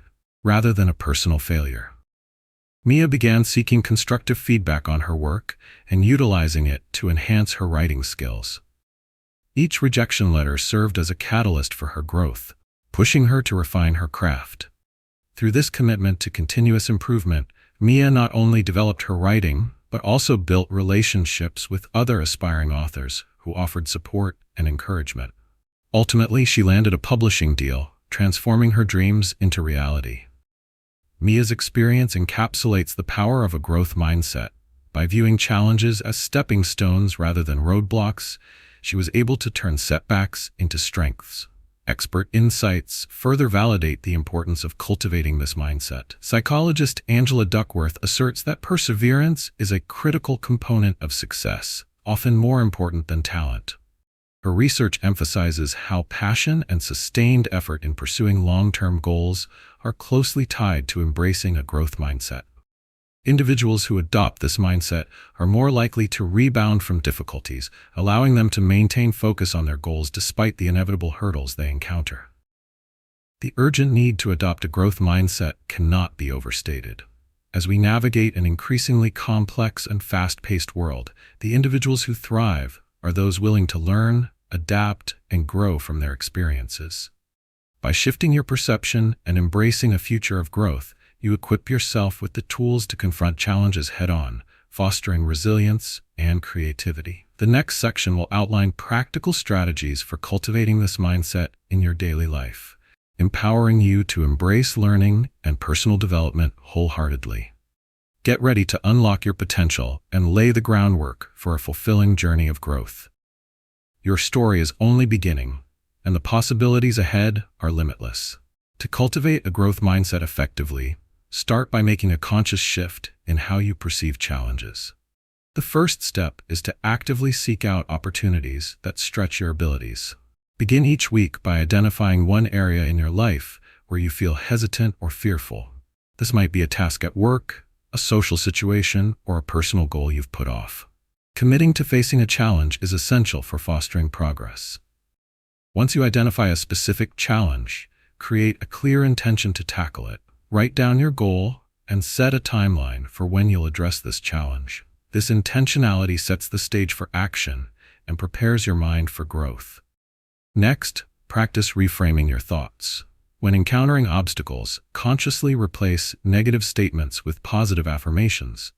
rather than a personal failure. Mia began seeking constructive feedback on her work and utilizing it to enhance her writing skills. Each rejection letter served as a catalyst for her growth, pushing her to refine her craft. Through this commitment to continuous improvement, Mia not only developed her writing, but also built relationships with other aspiring authors who offered support and encouragement. Ultimately, she landed a publishing deal, transforming her dreams into reality. Mia's experience encapsulates the power of a growth mindset. By viewing challenges as stepping stones rather than roadblocks, she was able to turn setbacks into strengths. Expert insights further validate the importance of cultivating this mindset. Psychologist Angela Duckworth asserts that perseverance is a critical component of success, often more important than talent. Her research emphasizes how passion and sustained effort in pursuing long-term goals are closely tied to embracing a growth mindset. Individuals who adopt this mindset are more likely to rebound from difficulties, allowing them to maintain focus on their goals despite the inevitable hurdles they encounter. The urgent need to adopt a growth mindset cannot be overstated. As we navigate an increasingly complex and fast-paced world, the individuals who thrive are those willing to learn, adapt, and grow from their experiences. By shifting your perception and embracing a future of growth, you equip yourself with the tools to confront challenges head-on, fostering resilience and creativity. The next section will outline practical strategies for cultivating this mindset in your daily life, empowering you to embrace learning and personal development wholeheartedly. Get ready to unlock your potential and lay the groundwork for a fulfilling journey of growth. Your story is only beginning, and the possibilities ahead are limitless. To cultivate a growth mindset effectively, start by making a conscious shift in how you perceive challenges. The first step is to actively seek out opportunities that stretch your abilities. Begin each week by identifying one area in your life where you feel hesitant or fearful. This might be a task at work, a social situation, or a personal goal you've put off. Committing to facing a challenge is essential for fostering progress. Once you identify a specific challenge, create a clear intention to tackle it. Write down your goal and set a timeline for when you'll address this challenge. This intentionality sets the stage for action and prepares your mind for growth. Next, practice reframing your thoughts. When encountering obstacles, consciously replace negative statements with positive affirmations.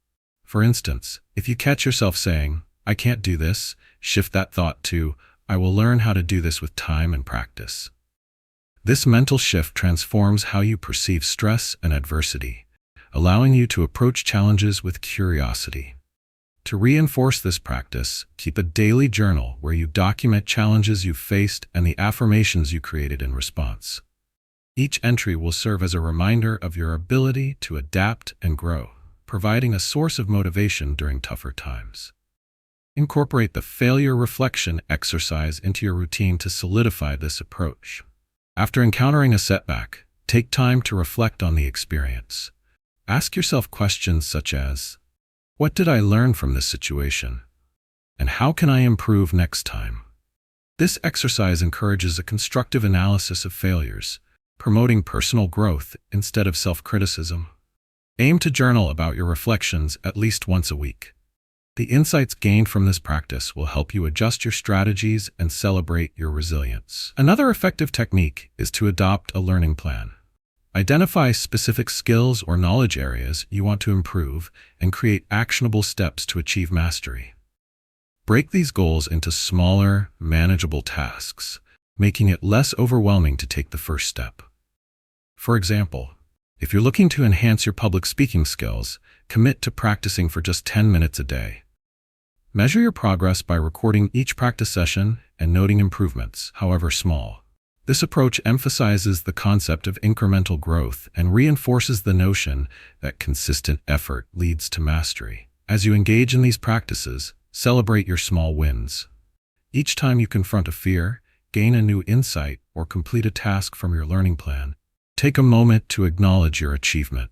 For instance, if you catch yourself saying, "I can't do this," shift that thought to, "I will learn how to do this with time and practice." This mental shift transforms how you perceive stress and adversity, allowing you to approach challenges with curiosity. To reinforce this practice, keep a daily journal where you document challenges you've faced and the affirmations you created in response. Each entry will serve as a reminder of your ability to adapt and grow, providing a source of motivation during tougher times. Incorporate the failure reflection exercise into your routine to solidify this approach. After encountering a setback, take time to reflect on the experience. Ask yourself questions such as, "What did I learn from this situation? And how can I improve next time?" This exercise encourages a constructive analysis of failures, promoting personal growth instead of self-criticism. Aim to journal about your reflections at least once a week. The insights gained from this practice will help you adjust your strategies and celebrate your resilience. Another effective technique is to adopt a learning plan. Identify specific skills or knowledge areas you want to improve and create actionable steps to achieve mastery. Break these goals into smaller, manageable tasks, making it less overwhelming to take the first step. For example, if you're looking to enhance your public speaking skills, commit to practicing for just 10 minutes a day. Measure your progress by recording each practice session and noting improvements, however small. This approach emphasizes the concept of incremental growth and reinforces the notion that consistent effort leads to mastery. As you engage in these practices, celebrate your small wins. Each time you confront a fear, gain a new insight, or complete a task from your learning plan, take a moment to acknowledge your achievement.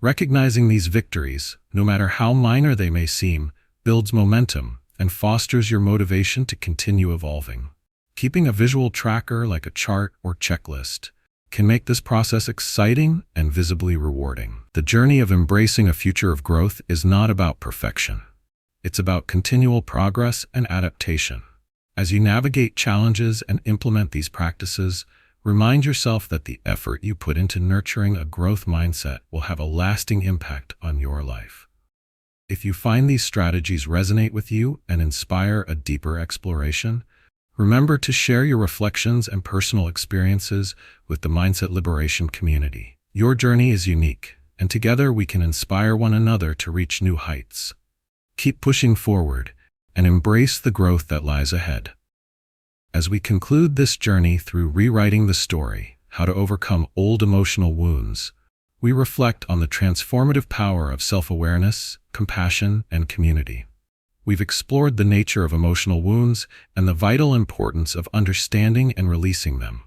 Recognizing these victories, no matter how minor they may seem, builds momentum and fosters your motivation to continue evolving. Keeping a visual tracker like a chart or checklist can make this process exciting and visibly rewarding. The journey of embracing a future of growth is not about perfection. It's about continual progress and adaptation. As you navigate challenges and implement these practices, Remind yourself that the effort you put into nurturing a growth mindset will have a lasting impact on your life. If you find these strategies resonate with you and inspire a deeper exploration, remember to share your reflections and personal experiences with the Mindset Liberation community. Your journey is unique, and together we can inspire one another to reach new heights. Keep pushing forward and embrace the growth that lies ahead. As we conclude this journey through rewriting the story, how to overcome old emotional wounds, we reflect on the transformative power of self-awareness, compassion, and community. We've explored the nature of emotional wounds and the vital importance of understanding and releasing them.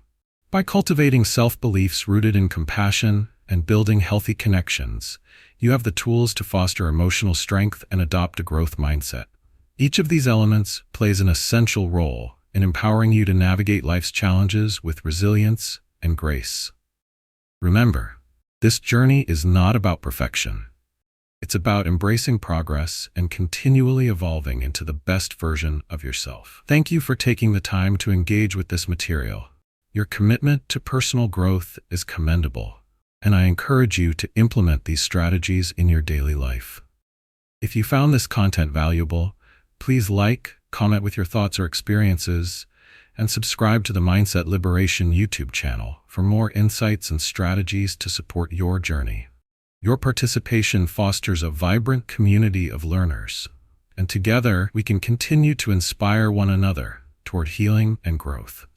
By cultivating self-beliefs rooted in compassion and building healthy connections, you have the tools to foster emotional strength and adopt a growth mindset. Each of these elements plays an essential role in empowering you to navigate life's challenges with resilience and grace. Remember, this journey is not about perfection. It's about embracing progress and continually evolving into the best version of yourself. Thank you for taking the time to engage with this material. Your commitment to personal growth is commendable, and I encourage you to implement these strategies in your daily life. If you found this content valuable, please like, comment with your thoughts or experiences, and subscribe to the Mindset Liberation YouTube channel for more insights and strategies to support your journey. Your participation fosters a vibrant community of learners, and together we can continue to inspire one another toward healing and growth.